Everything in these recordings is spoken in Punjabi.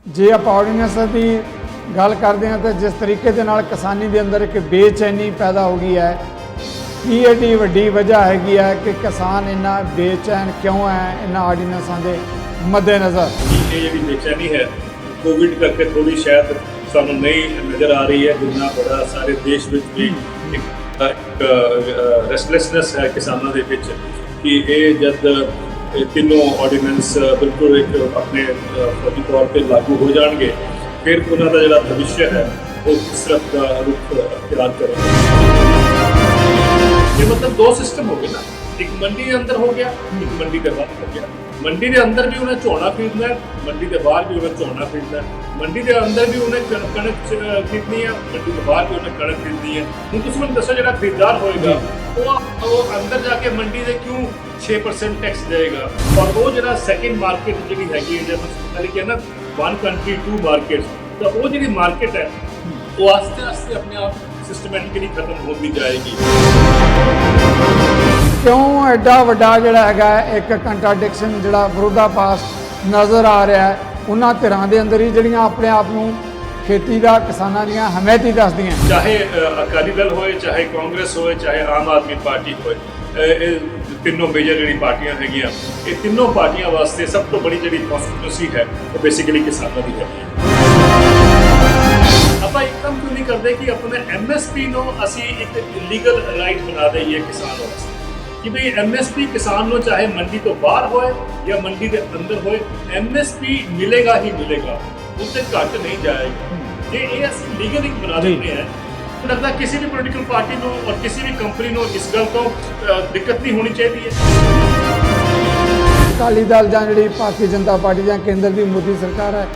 ਜੇ ਆਪਾਂ ਆਰਡੀਨੈਂਸ ਦੀ ਗੱਲ ਕਰਦੇ ਹਾਂ ਤਾਂ ਜਿਸ ਤਰੀਕੇ ਦੇ ਨਾਲ ਕਿਸਾਨੀ ਦੇ ਅੰਦਰ ਇੱਕ ਬੇਚੈਨੀ ਪੈਦਾ ਹੋ ਗਈ ਹੈ, ਕੀ ਏਡੀ ਵੱਡੀ ਵਜ੍ਹਾ ਹੈਗੀ ਹੈ ਕਿ ਕਿਸਾਨ ਇੰਨਾ ਬੇਚੈਨ ਕਿਉਂ ਹੈ ਇਹਨਾਂ ਆਰਡੀਨੈਂਸਾਂ ਦੇ ਮੱਦੇਨਜ਼ਰ? ਇਹ ਜਿਹੜੀ ਬੇਚੈਨੀ ਹੈ ਕੋਵਿਡ ਕਰਕੇ ਥੋੜੀ ਸ਼ਾਇਦ ਸਾਨੂੰ ਨਹੀਂ ਨਜ਼ਰ ਆ ਰਹੀ ਹੈ, ਜਿੰਨਾ ਬੜਾ ਸਾਰੇ ਦੇਸ਼ ਵਿੱਚ ਵੀ ਇੱਕ ਰੈਸਟਲੈਸਨੈਸ ਹੈ ਕਿਸਾਨਾਂ ਦੇ ਵਿੱਚ ਕਿ ਇਹ ਜਦ ਤਿੰਨੋਂ ਆਰਡੀਨੈਂਸ ਬਿਲਕੁਲ ਇੱਕ ਆਪਣੇ ਫੌਜੀ ਤੌਰ ਤੇ ਲਾਗੂ ਹੋ ਜਾਣਗੇ ਫਿਰ ਉਹਨਾਂ ਦਾ ਜਿਹੜਾ ਭਵਿੱਖ ਹੈ ਉਹ ਕਿਸ ਤਰ੍ਹਾਂ ਦਾ ਰੁਖ ਅਖਤਿਆਰ ਕਰੇਗਾ। ਇਹ ਮਤਲਬ ਦੋ ਸਿਸਟਮ ਹੋ ਗਏ ਨਾ, ਇੱਕ ਮੰਡੀ ਦੇ ਅੰਦਰ ਹੋ ਗਿਆ, ਇੱਕ ਮੰਡੀ ਦੇ ਬਾਹਰ ਹੋ ਗਿਆ। ਮੰਡੀ ਦੇ ਅੰਦਰ ਵੀ ਉਹਨੇ ਝੋਨਾ ਖਰੀਦਣਾ ਹੈ, ਮੰਡੀ ਦੇ ਬਾਹਰ ਵੀ ਉਹਨੇ ਝੋਨਾ ਖਰੀਦਣਾ ਹੈ। ਮੰਡੀ ਦੇ ਅੰਦਰ ਵੀ ਉਹਨੇ ਕਣਕ ਖਰੀਦਣੀ ਹੈ, ਮੰਡੀ ਦੇ ਬਾਹਰ ਵੀ ਉਹਨੇ ਕਣਕ ਖਰੀਦਣੀ ਹੈ। ਹੁਣ ਤੁਸੀਂ ਮੈਨੂੰ ਦੱਸੋ ਜਿਹੜਾ ਖਰੀਦਦਾਰ ਹੋਏਗਾ ਉਹ ਅੰਦਰ ਜਾ ਕੇ ਮੰਡੀ ਦੇ ਕਿਉਂ 6% ਟੈਕਸ ਦੇਗਾ? ਔਰ ਉਹ ਜਿਹੜਾ ਸੈਕਿੰਡ ਮਾਰਕੀਟ ਜਿਹੜੀ ਹੈਗੀ ਹੈ, ਜਿਵੇਂ ਪਹਿਲੇ ਕਿਹਾ ਨਾ ਵਨ ਕੰਟਰੀ ਟੂ ਮਾਰਕੀਟ, ਤਾਂ ਉਹ ਜਿਹੜੀ ਮਾਰਕੀਟ ਹੈ ਉਹ ਆਸਤੇ ਆਸਤੇ ਆਪਣੇ ਆਪ ਸਿਸਟਮੈਟਿਕਲੀ ਖਤਮ ਹੁੰਦੀ ਜਾਏਗੀ। ਕਿਉਂ ਐਡਾ ਵੱਡਾ ਜਿਹੜਾ ਹੈਗਾ ਇੱਕ ਕੰਟਰਾਡਿਕਸ਼ਨ ਜਿਹੜਾ ਵਿਰੋਧਾਭਾਸ ਨਜ਼ਰ ਆ ਰਿਹਾ ਹੈ ਉਹਨਾਂ ਧਿਰਾਂ ਦੇ ਅੰਦਰ ਹੀ ਜਿਹੜੀਆਂ ਆਪਣੇ ਆਪ ਨੂੰ ਖੇਤੀ ਦਾ ਕਿਸਾਨਾਂ ਦੀਆਂ ਹਮਾਇਤੀ ਦੱਸਦੀਆਂ, ਚਾਹੇ ਅਕਾਲੀ ਦਲ ਹੋਏ, ਚਾਹੇ ਕਾਂਗਰਸ ਹੋਏ, ਚਾਹੇ ਆਮ ਆਦਮੀ ਪਾਰਟੀ ਹੋਏ, ਇਹ ਤਿੰਨੋਂ ਮੇਜਰ ਜਿਹੜੀ ਪਾਰਟੀਆਂ ਹੈਗੀਆਂ, ਇਹ ਤਿੰਨੋਂ ਪਾਰਟੀਆਂ ਵਾਸਤੇ ਸਭ ਤੋਂ ਬੜੀ ਜਿਹੜੀ ਕਨਸਟੀਟਿਊਂਸੀ ਹੈ ਉਹ ਬੇਸਿਕਲੀ ਕਿਸਾਨਾਂ ਦੀ ਹੈਗੀ ਹੈ। ਆਪਾਂ ਇੱਕਦਮ ਕਿਉਂ ਨਹੀਂ ਕਰਦੇ ਕਿ ਆਪਣੇ MSP ਨੂੰ ਅਸੀਂ ਇੱਕ ਲੀਗਲ ਰਾਈਟ ਬਣਾ ਦਈਏ ਕਿਸਾਨ ਵਾਸਤੇ ਕਿ ਭਈ MSP ਕਿਸਾਨ ਨੂੰ ਚਾਹੇ ਮੰਡੀ ਤੋਂ ਬਾਹਰ ਹੋਏ ਜਾਂ ਮੰਡੀ ਦੇ ਅੰਦਰ ਹੋਏ MSP ਮਿਲੇਗਾ ਹੀ ਮਿਲੇਗਾ, उससे घट नहीं जाएगा। ये ਅਸੀਂ ਲੀਗਲੀ ਬਣਾ ਦਿੰਦੇ ਹਾਂ तो लगता है किसी भी पॉलिटिकल पार्टी को और किसी भी कंपनी को इस गल तो दिक्कत नहीं होनी चाहिए। ਅਕਾਲੀ ਦਲ ਜਾਂ ਜਿਹੜੀ ਭਾਰਤੀ ਜਨਤਾ ਪਾਰਟੀ ਜਾਂ ਕੇਂਦਰ ਦੀ ਮੋਦੀ ਸਰਕਾਰ ਹੈ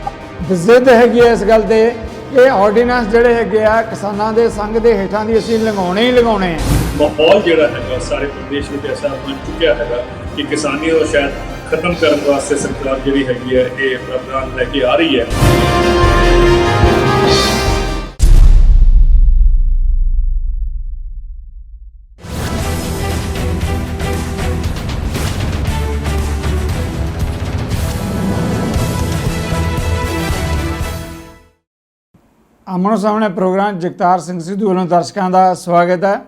ਜ਼ਿੱਦ ਹੈਗੀ ਹੈ ਇਸ ਗੱਲ ਤੇ ਕਿ ਆਰਡੀਨੈਂਸ ਜਿਹੜੇ ਹੈਗੇ ਆ ਕਿਸਾਨਾਂ ਦੇ ਸੰਗ ਦੇ ਹੇਠਾਂ ਦੀ ਅਸੀਂ ਲਗਾਉਣੇ ਹੀ ਲਗਾਉਣੇ ਆ। ਮਾਹੌਲ ਜਿਹੜਾ ਹੈਗਾ ਸਾਰੇ ਪ੍ਰਦੇਸ਼ ਵਿੱਚ ਐਸਾ ਬਣ ਚੁੱਕਿਆ ਹੈਗਾ ਕਿ ਕਿਸਾਨੀ ਨੂੰ ਸ਼ਾਇਦ ਖਤਮ ਕਰਨ ਵਾਸਤੇ ਸਰਕਾਰ ਜਿਹੜੀ ਹੈਗੀ ਹੈ ਇਹ ਪ੍ਰਾਵਧਾਨ ਲੈ ਕੇ ਆ ਰਹੀ ਹੈ। ਆਮਣੋ ਸਾਹਮਣੇ ਪ੍ਰੋਗਰਾਮ ਜਗਤਾਰ ਸਿੰਘ ਸਿੱਧੂ ਵੱਲੋਂ ਦਰਸ਼ਕਾਂ ਦਾ ਸਵਾਗਤ ਹੈ।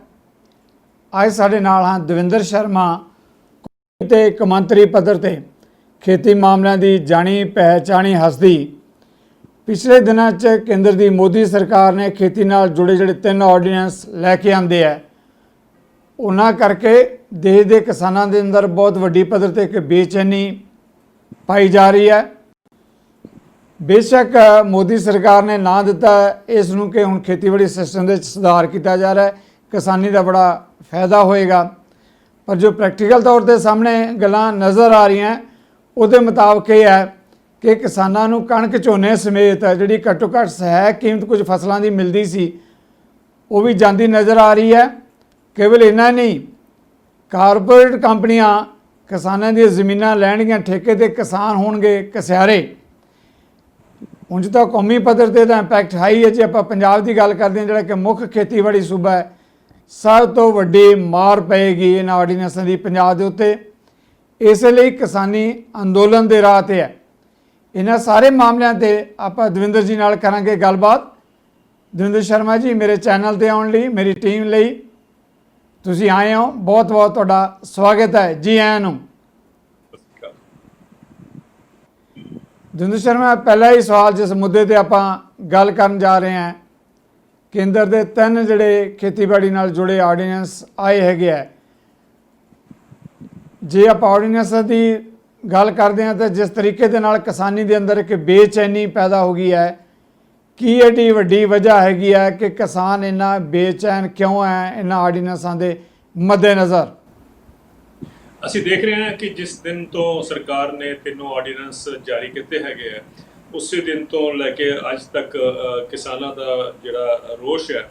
ਅੱਜ ਸਾਡੇ ਨਾਲ ਹਾਂ ਦਵਿੰਦਰ ਸ਼ਰਮਾ ਤੇ ਇੱਕ ਮੰਤਰੀ ਪੱਧਰ ਤੇ ਖੇਤੀ ਮਾਮਲਿਆਂ ਦੀ ਜਾਣੀ ਪਹਿਚਾਣੀ ਹਸਤੀ। ਪਿਛਲੇ ਦਿਨਾਂ 'ਚ ਕੇਂਦਰ ਦੀ ਮੋਦੀ ਸਰਕਾਰ ਨੇ ਖੇਤੀ ਨਾਲ ਜੁੜੇ ਜਿਹੜੇ 3 ਆਰਡੀਨੈਂਸ ਲੈ ਕੇ ਆਂਦੇ ਆ, ਉਹਨਾਂ ਕਰਕੇ ਦੇਸ਼ ਦੇ ਕਿਸਾਨਾਂ ਦੇ ਅੰਦਰ ਬਹੁਤ ਵੱਡੀ ਪੱਧਰ ਤੇ ਇੱਕ ਬੇਚੈਨੀ ਪਾਈ ਜਾ ਰਹੀ ਹੈ। ਬੇਸ਼ੱਕ ਮੋਦੀ ਸਰਕਾਰ ਨੇ ਨਾਂ ਦਿੱਤਾ ਇਸ ਨੂੰ ਕਿ ਹੁਣ ਖੇਤੀਬਾੜੀ ਸਿਸਟਮ ਦੇ ਵਿੱਚ ਸੁਧਾਰ ਕੀਤਾ ਜਾ ਰਿਹਾ ਹੈ, ਕਿਸਾਨੀ ਦਾ ਬੜਾ ਫਾਇਦਾ ਹੋਏਗਾ, ਪਰ ਜੋ ਪ੍ਰੈਕਟੀਕਲ ਤੌਰ ਤੇ ਸਾਹਮਣੇ ਗੱਲਾਂ ਨਜ਼ਰ ਆ ਰਹੀਆਂ ਉਹਦੇ ਮੁਤਾਬਕ ਇਹ ਹੈ ਕਿ ਕਿਸਾਨਾਂ ਨੂੰ ਕਣਕ ਝੋਨੇ ਸਮੇਤ ਜਿਹੜੀ ਘੱਟੋ ਘੱਟ ਸਹਾਇਕ ਕੀਮਤ ਕੁਝ ਫਸਲਾਂ ਦੀ ਮਿਲਦੀ ਸੀ ਉਹ ਵੀ ਜਾਂਦੀ ਨਜ਼ਰ ਆ ਰਹੀ ਹੈ। ਕੇਵਲ ਇੰਨਾ ਨਹੀਂ, ਕਾਰਪੋਰੇਟ ਕੰਪਨੀਆਂ ਕਿਸਾਨਾਂ ਦੀਆਂ ਜ਼ਮੀਨਾਂ ਲੈਣਗੀਆਂ ਠੇਕੇ ਤੇ, ਕਿਸਾਨ ਹੋਣਗੇ ਕਸਿਆਰੇ। ਉਂਝ ਤਾਂ ਕੌਮੀ ਪੱਧਰ ਤੇ ਤਾਂ ਇੰਪੈਕਟ ਹਾਈ ਹੈ। ਜੇ ਆਪਾਂ ਪੰਜਾਬ ਦੀ ਗੱਲ ਕਰਦੇ ਹਾਂ ਜਿਹੜਾ ਕਿ ਮੁੱਖ ਖੇਤੀਬਾੜੀ ਸੂਬਾ ਹੈ, ਸਭ ਤੋਂ ਵੱਡੀ ਮਾਰ ਪਏਗੀ ਇਹਨਾਂ ਆਰਡੀਨੈਂਸਾਂ ਦੀ ਪੰਜਾਬ ਦੇ ਉੱਤੇ। ਇਸੇ ਲਈ ਕਿਸਾਨੀ ਅੰਦੋਲਨ ਦੇ ਰਾਹ ਤੇ ਹੈ। ਇਹਨਾਂ ਸਾਰੇ ਮਾਮਲਿਆਂ ਤੇ ਆਪਾਂ ਦਵਿੰਦਰ ਜੀ ਨਾਲ ਕਰਾਂਗੇ ਗੱਲਬਾਤ। ਦਵਿੰਦਰ ਸ਼ਰਮਾ ਜੀ, ਮੇਰੇ ਚੈਨਲ ਤੇ ਆਉਣ ਲਈ, ਮੇਰੀ ਟੀਮ ਲਈ ਤੁਸੀਂ ਆਏ ਹੋ, ਬਹੁਤ ਬਹੁਤ ਤੁਹਾਡਾ ਸਵਾਗਤ ਹੈ। ਜੀ ਆਇਆਂ ਨੂੰ। ਦਵਿੰਦਰ ਸ਼ਰਮਾ, ਪਹਿਲਾ ਹੀ ਸਵਾਲ ਜਿਸ ਮੁੱਦੇ ਤੇ ਆਪਾਂ ਗੱਲ ਕਰਨ ਜਾ ਰਹੇ ਹਾਂ, ਕੇਂਦਰ ਦੇ 3 ਜਿਹੜੇ ਖੇਤੀਬਾੜੀ ਨਾਲ ਜੁੜੇ ਆਰਡੀਨੈਂਸ ਆਏ ਹੈਗੇ ਆ, ਜੇ ਆਪਾਂ ਆਰਡੀਨੈਂਸ ਦੀ ਗੱਲ ਕਰਦੇ ਹਾਂ ਤਾਂ ਜਿਸ ਤਰੀਕੇ ਦੇ ਨਾਲ ਕਿਸਾਨੀ ਦੇ ਅੰਦਰ ਇੱਕ ਬੇਚੈਨੀ ਪੈਦਾ ਹੋ ਗਈ ਹੈ, ਕੀ ਏਡੀ ਵੱਡੀ ਵਜ੍ਹਾ ਹੈਗੀ ਹੈ ਕਿ ਕਿਸਾਨ ਇੰਨਾ ਬੇਚੈਨ ਕਿਉਂ ਹੈ ਇਹਨਾਂ ਆਰਡੀਨੈਂਸਾਂ ਦੇ ਮੱਦੇਨਜ਼ਰ? ਅਸੀਂ ਦੇਖ ਰਹੇ ਹਾਂ ਕਿ ਜਿਸ ਦਿਨ ਤੋਂ ਸਰਕਾਰ ਨੇ ਤਿੰਨੋਂ ਆਰਡੀਨੈਂਸ ਜਾਰੀ ਕੀਤੇ ਹੈਗੇ ਆ, ਉਸੇ ਦਿਨ ਤੋਂ ਲੈ ਕੇ ਅੱਜ ਤੱਕ ਕਿਸਾਨਾਂ ਦਾ ਜਿਹੜਾ ਰੋਸ਼ ਹੈ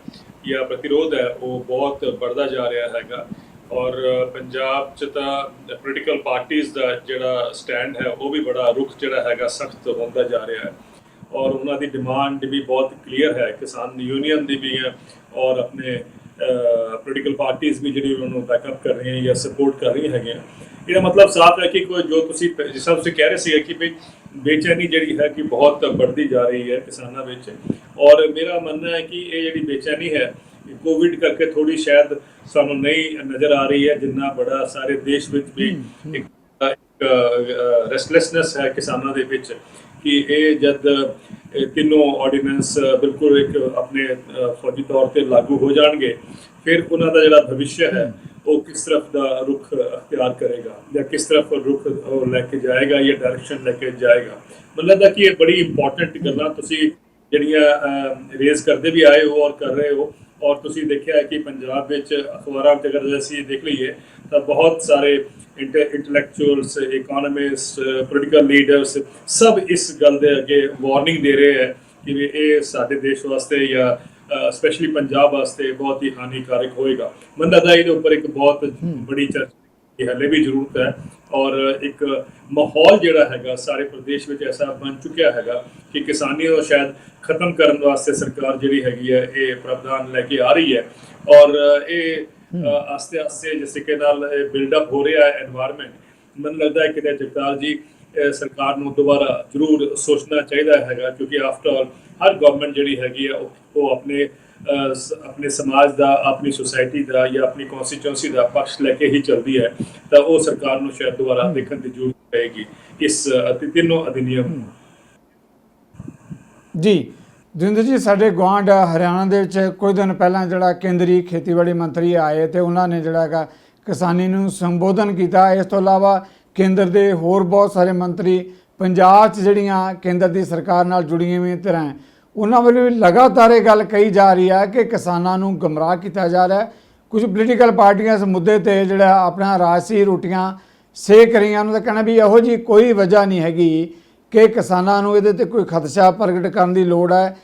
ਜਾਂ ਪ੍ਰਤੀਰੋਧ ਹੈ ਉਹ ਬਹੁਤ ਵੱਧਦਾ ਜਾ ਰਿਹਾ ਹੈਗਾ। ਔਰ ਪੰਜਾਬ 'ਚ ਤਾਂ ਪੋਲੀਟੀਕਲ ਪਾਰਟੀਆਂ ਦਾ ਜਿਹੜਾ ਸਟੈਂਡ ਹੈ ਉਹ ਵੀ ਬੜਾ ਰੁਖ ਜਿਹੜਾ ਹੈਗਾ ਸਖਤ ਹੁੰਦਾ ਜਾ ਰਿਹਾ ਹੈ। ਔਰ ਉਹਨਾਂ ਦੀ ਡਿਮਾਂਡ ਵੀ ਬਹੁਤ ਕਲੀਅਰ ਹੈ, ਕਿਸਾਨ ਯੂਨੀਅਨ ਦੀ ਵੀ ਹੈ ਔਰ ਆਪਣੇ ਪੋਲੀਟੀਕਲ ਪਾਰਟੀਆਂ ਵੀ ਜਿਹੜੀ ਉਹਨਾਂ ਨੂੰ ਬੈਕਅਪ ਕਰ ਰਹੀਆਂ ਜਾਂ ਸਪੋਰਟ ਕਰ ਰਹੀਆਂ ਹੈਗੀਆਂ। ਇਹਦਾ ਮਤਲਬ ਸਾਫ਼ ਹੈ ਕਿ ਕੋਈ ਜੋ ਤੁਸੀਂ ਜਿਸ ਤਰ੍ਹਾਂ ਤੁਸੀਂ ਕਹਿ ਰਹੇ ਸੀ ਕਿ ਵੀ ਬੇਚੈਨੀ ਜਿਹੜੀ ਹੈ ਕਿ ਬਹੁਤ बढ़ती जा रही है किसानों ਵਿੱਚ। ਔਰ ਮੇਰਾ ਮੰਨਣਾ ਹੈ ਕਿ ਇਹ ਜਿਹੜੀ ਬੇਚੈਨੀ ਹੈ ਕੋਵਿਡ ਕਰਕੇ ਥੋੜੀ ਸ਼ਾਇਦ ਸਾਨੂੰ ਨਹੀਂ ਨਜ਼ਰ ਆ ਰਹੀ ਹੈ, ਜਿੰਨਾ ਬੜਾ ਸਾਰੇ ਦੇਸ਼ ਵਿੱਚ ਵੀ ਇੱਕ ਰੈਸਟਲੈਸਨੈਸ ਹੈ ਕਿਸਾਨਾਂ ਦੇ ਵਿੱਚ ਕਿ ਇਹ ਜਦ ਤਿੰਨੋਂ ਆਰਡੀਨੈਂਸ ਬਿਲਕੁਲ ਇੱਕ ਆਪਣੇ ਫੌਜੀ ਤੌਰ ਤੇ ਲਾਗੂ ਹੋ ਜਾਣਗੇ, ਫਿਰ ਉਹਨਾਂ ਦਾ ਜਿਹੜਾ ਭਵਿੱਖ ਹੈ ਉਹ ਕਿਸ ਤਰਫ ਦਾ ਰੁਖ ਅਖਤਿਆਰ ਕਰੇਗਾ ਜਾਂ ਕਿਸ ਤਰਫ ਰੁਖ ਉਹ ਲੈ ਕੇ ਜਾਏਗਾ ਜਾਂ ਡਾਇਰੈਕਸ਼ਨ ਲੈ ਕੇ ਜਾਏਗਾ। ਮੈਨੂੰ ਲੱਗਦਾ ਕਿ ਇਹ ਬੜੀ ਇੰਪੋਰਟੈਂਟ ਗੱਲਾਂ ਤੁਸੀਂ ਜਿਹੜੀਆਂ ਰੇਜ਼ ਕਰਦੇ ਵੀ ਆਏ ਹੋ ਔਰ ਕਰ ਰਹੇ ਹੋ। ਔਰ ਤੁਸੀਂ ਦੇਖਿਆ ਹੈ ਕਿ ਪੰਜਾਬ ਵਿੱਚ ਅਖਬਾਰਾਂ ਵਿੱਚ ਅਗਰ ਅਸੀਂ ਦੇਖ ਲਈਏ ਤਾਂ ਬਹੁਤ ਸਾਰੇ ਇੰਟੈਲੈਕਚੁਅਲਸ, ਇਕੋਨੋਮਿਸਟ, ਪੋਲੀਟੀਕਲ ਲੀਡਰਸ ਸਭ ਇਸ ਗੱਲ ਦੇ ਅੱਗੇ ਵਾਰਨਿੰਗ ਦੇ ਰਹੇ ਹੈ ਕਿ ਵੀ ਇਹ ਸਾਡੇ ਦੇਸ਼ ਵਾਸਤੇ ਜਾਂ ਸਪੈਸ਼ਲੀ ਪੰਜਾਬ ਵਾਸਤੇ ਬਹੁਤ ਹੀ ਹਾਨੀਕਾਰਕ ਹੋਏਗਾ। ਮੈਨੂੰ ਲੱਗਦਾ ਇਹਦੇ ਉੱਪਰ ਇੱਕ ਬਹੁਤ ਬੜੀ ਚਰਚਾ ਦੀ ਹਲੇ ਵੀ ਜ਼ਰੂਰਤ ਹੈ ਔਰ ਇੱਕ ਮਾਹੌਲ ਜਿਹੜਾ ਹੈਗਾ ਸਾਰੇ ਪ੍ਰਦੇਸ਼ ਵਿੱਚ ਐਸਾ ਬਣ ਚੁੱਕਿਆ ਹੈਗਾ ਕਿ ਕਿਸਾਨੀ ਨੂੰ ਸ਼ਾਇਦ ਖਤਮ ਕਰਨ ਵਾਸਤੇ ਸਰਕਾਰ ਜਿਹੜੀ ਹੈਗੀ ਹੈ ਇਹ ਪ੍ਰਾਵਧਾਨ ਲੈ ਕੇ ਆ ਰਹੀ ਹੈ ਔਰ ਇਹ ਆਸਤੇ ਆਸਤੇ ਜਿਸ ਤਰੀਕੇ ਨਾਲ ਬਿਲਡਅਪ ਹੋ ਰਿਹਾ ਹੈ ਐਨਵਾਇਰਨਮੈਂਟ। ਮੈਨੂੰ ਲੱਗਦਾ ਹੈ ਕਿ ਜਗਤਾਰ ਜੀ ਸਰਕਾਰ ਨੂੰ ਦੁਬਾਰਾ ਜ਼ਰੂਰ ਸੋਚਣਾ ਚਾਹੀਦਾ ਹੈਗਾ ਕਿਉਂਕਿ ਆਫਟਰ ਆਲ ਹਰ ਗਵਰਨਮੈਂਟ ਜਿਹੜੀ ਹੈਗੀ ਹੈ ਉਹ ਆਪਣੇ ਸਮਾਜ ਦਾ, ਆਪਣੀ ਸੁਸਾਇਟੀ ਦਾ ਜਾਂ ਆਪਣੀ ਕੌਂਸਟੀਚੁਐਂਸੀ ਦਾ ਪੱਖ ਲੈ ਕੇ ਹੀ ਚੱਲਦੀ ਹੈ, ਤਾਂ ਉਹ ਸਰਕਾਰ ਨੂੰ ਸ਼ਾਇਦ ਦੁਬਾਰਾ ਦੇਖਣ ਦੀ ਜ਼ਰੂਰਤ ਪਏਗੀ ਇਸ ਤਿੰਨੋਂ ਅਧਿਨਿਯਮ। ਜੀ ਜਿੰਦਰ ਜੀ, ਸਾਡੇ ਗੁਆਂਢ ਹਰਿਆਣਾ ਦੇ ਵਿੱਚ ਕੁਝ ਦਿਨ ਪਹਿਲਾਂ ਜਿਹੜਾ ਕੇਂਦਰੀ ਖੇਤੀਬਾੜੀ ਮੰਤਰੀ ਆਏ ਤੇ ਉਹਨਾਂ ਨੇ ਜਿਹੜਾ ਹੈਗਾ ਕਿਸਾਨੀ ਨੂੰ ਸੰਬੋਧਨ ਕੀਤਾ। ਇਸ ਤੋਂ ਇਲਾਵਾ ਕੇਂਦਰ ਦੇ ਹੋਰ ਬਹੁਤ ਸਾਰੇ ਮੰਤਰੀ ਪੰਜਾਬ 'ਚ ਜਿਹੜੀਆਂ ਕੇਂਦਰ ਦੀ ਸਰਕਾਰ ਨਾਲ ਜੁੜੀਆਂ ਹੋਈਆਂ ਧਿਰਾਂ ਉਹਨਾਂ ਵੱਲੋਂ ਵੀ ਲਗਾਤਾਰ ਇਹ ਗੱਲ ਕਹੀ ਜਾ ਰਹੀ ਹੈ ਕਿ ਕਿਸਾਨਾਂ ਨੂੰ ਗੁੰਮਰਾਹ ਕੀਤਾ ਜਾ ਰਿਹਾ ਹੈ। ਕੁਝ ਪੋਲੀਟੀਕਲ ਪਾਰਟੀਆਂ ਇਸ ਮੁੱਦੇ 'ਤੇ ਜਿਹੜਾ ਆਪਣਾ ਰਾਜਸੀ ਰੋਟੀਆਂ ਸੇਕ ਰਹੀਆਂ, ਉਹਨਾਂ ਦਾ ਕਹਿਣਾ ਵੀ ਇਹੋ ਜਿਹੀ ਕੋਈ ਵਜ੍ਹਾ ਨਹੀਂ ਹੈਗੀ ਕਿ ਕਿਸਾਨਾਂ ਨੂੰ ਇਹਦੇ 'ਤੇ ਕੋਈ ਖਦਸ਼ਾ ਪ੍ਰਗਟ ਕਰਨ ਦੀ ਲੋੜ ਹੈ।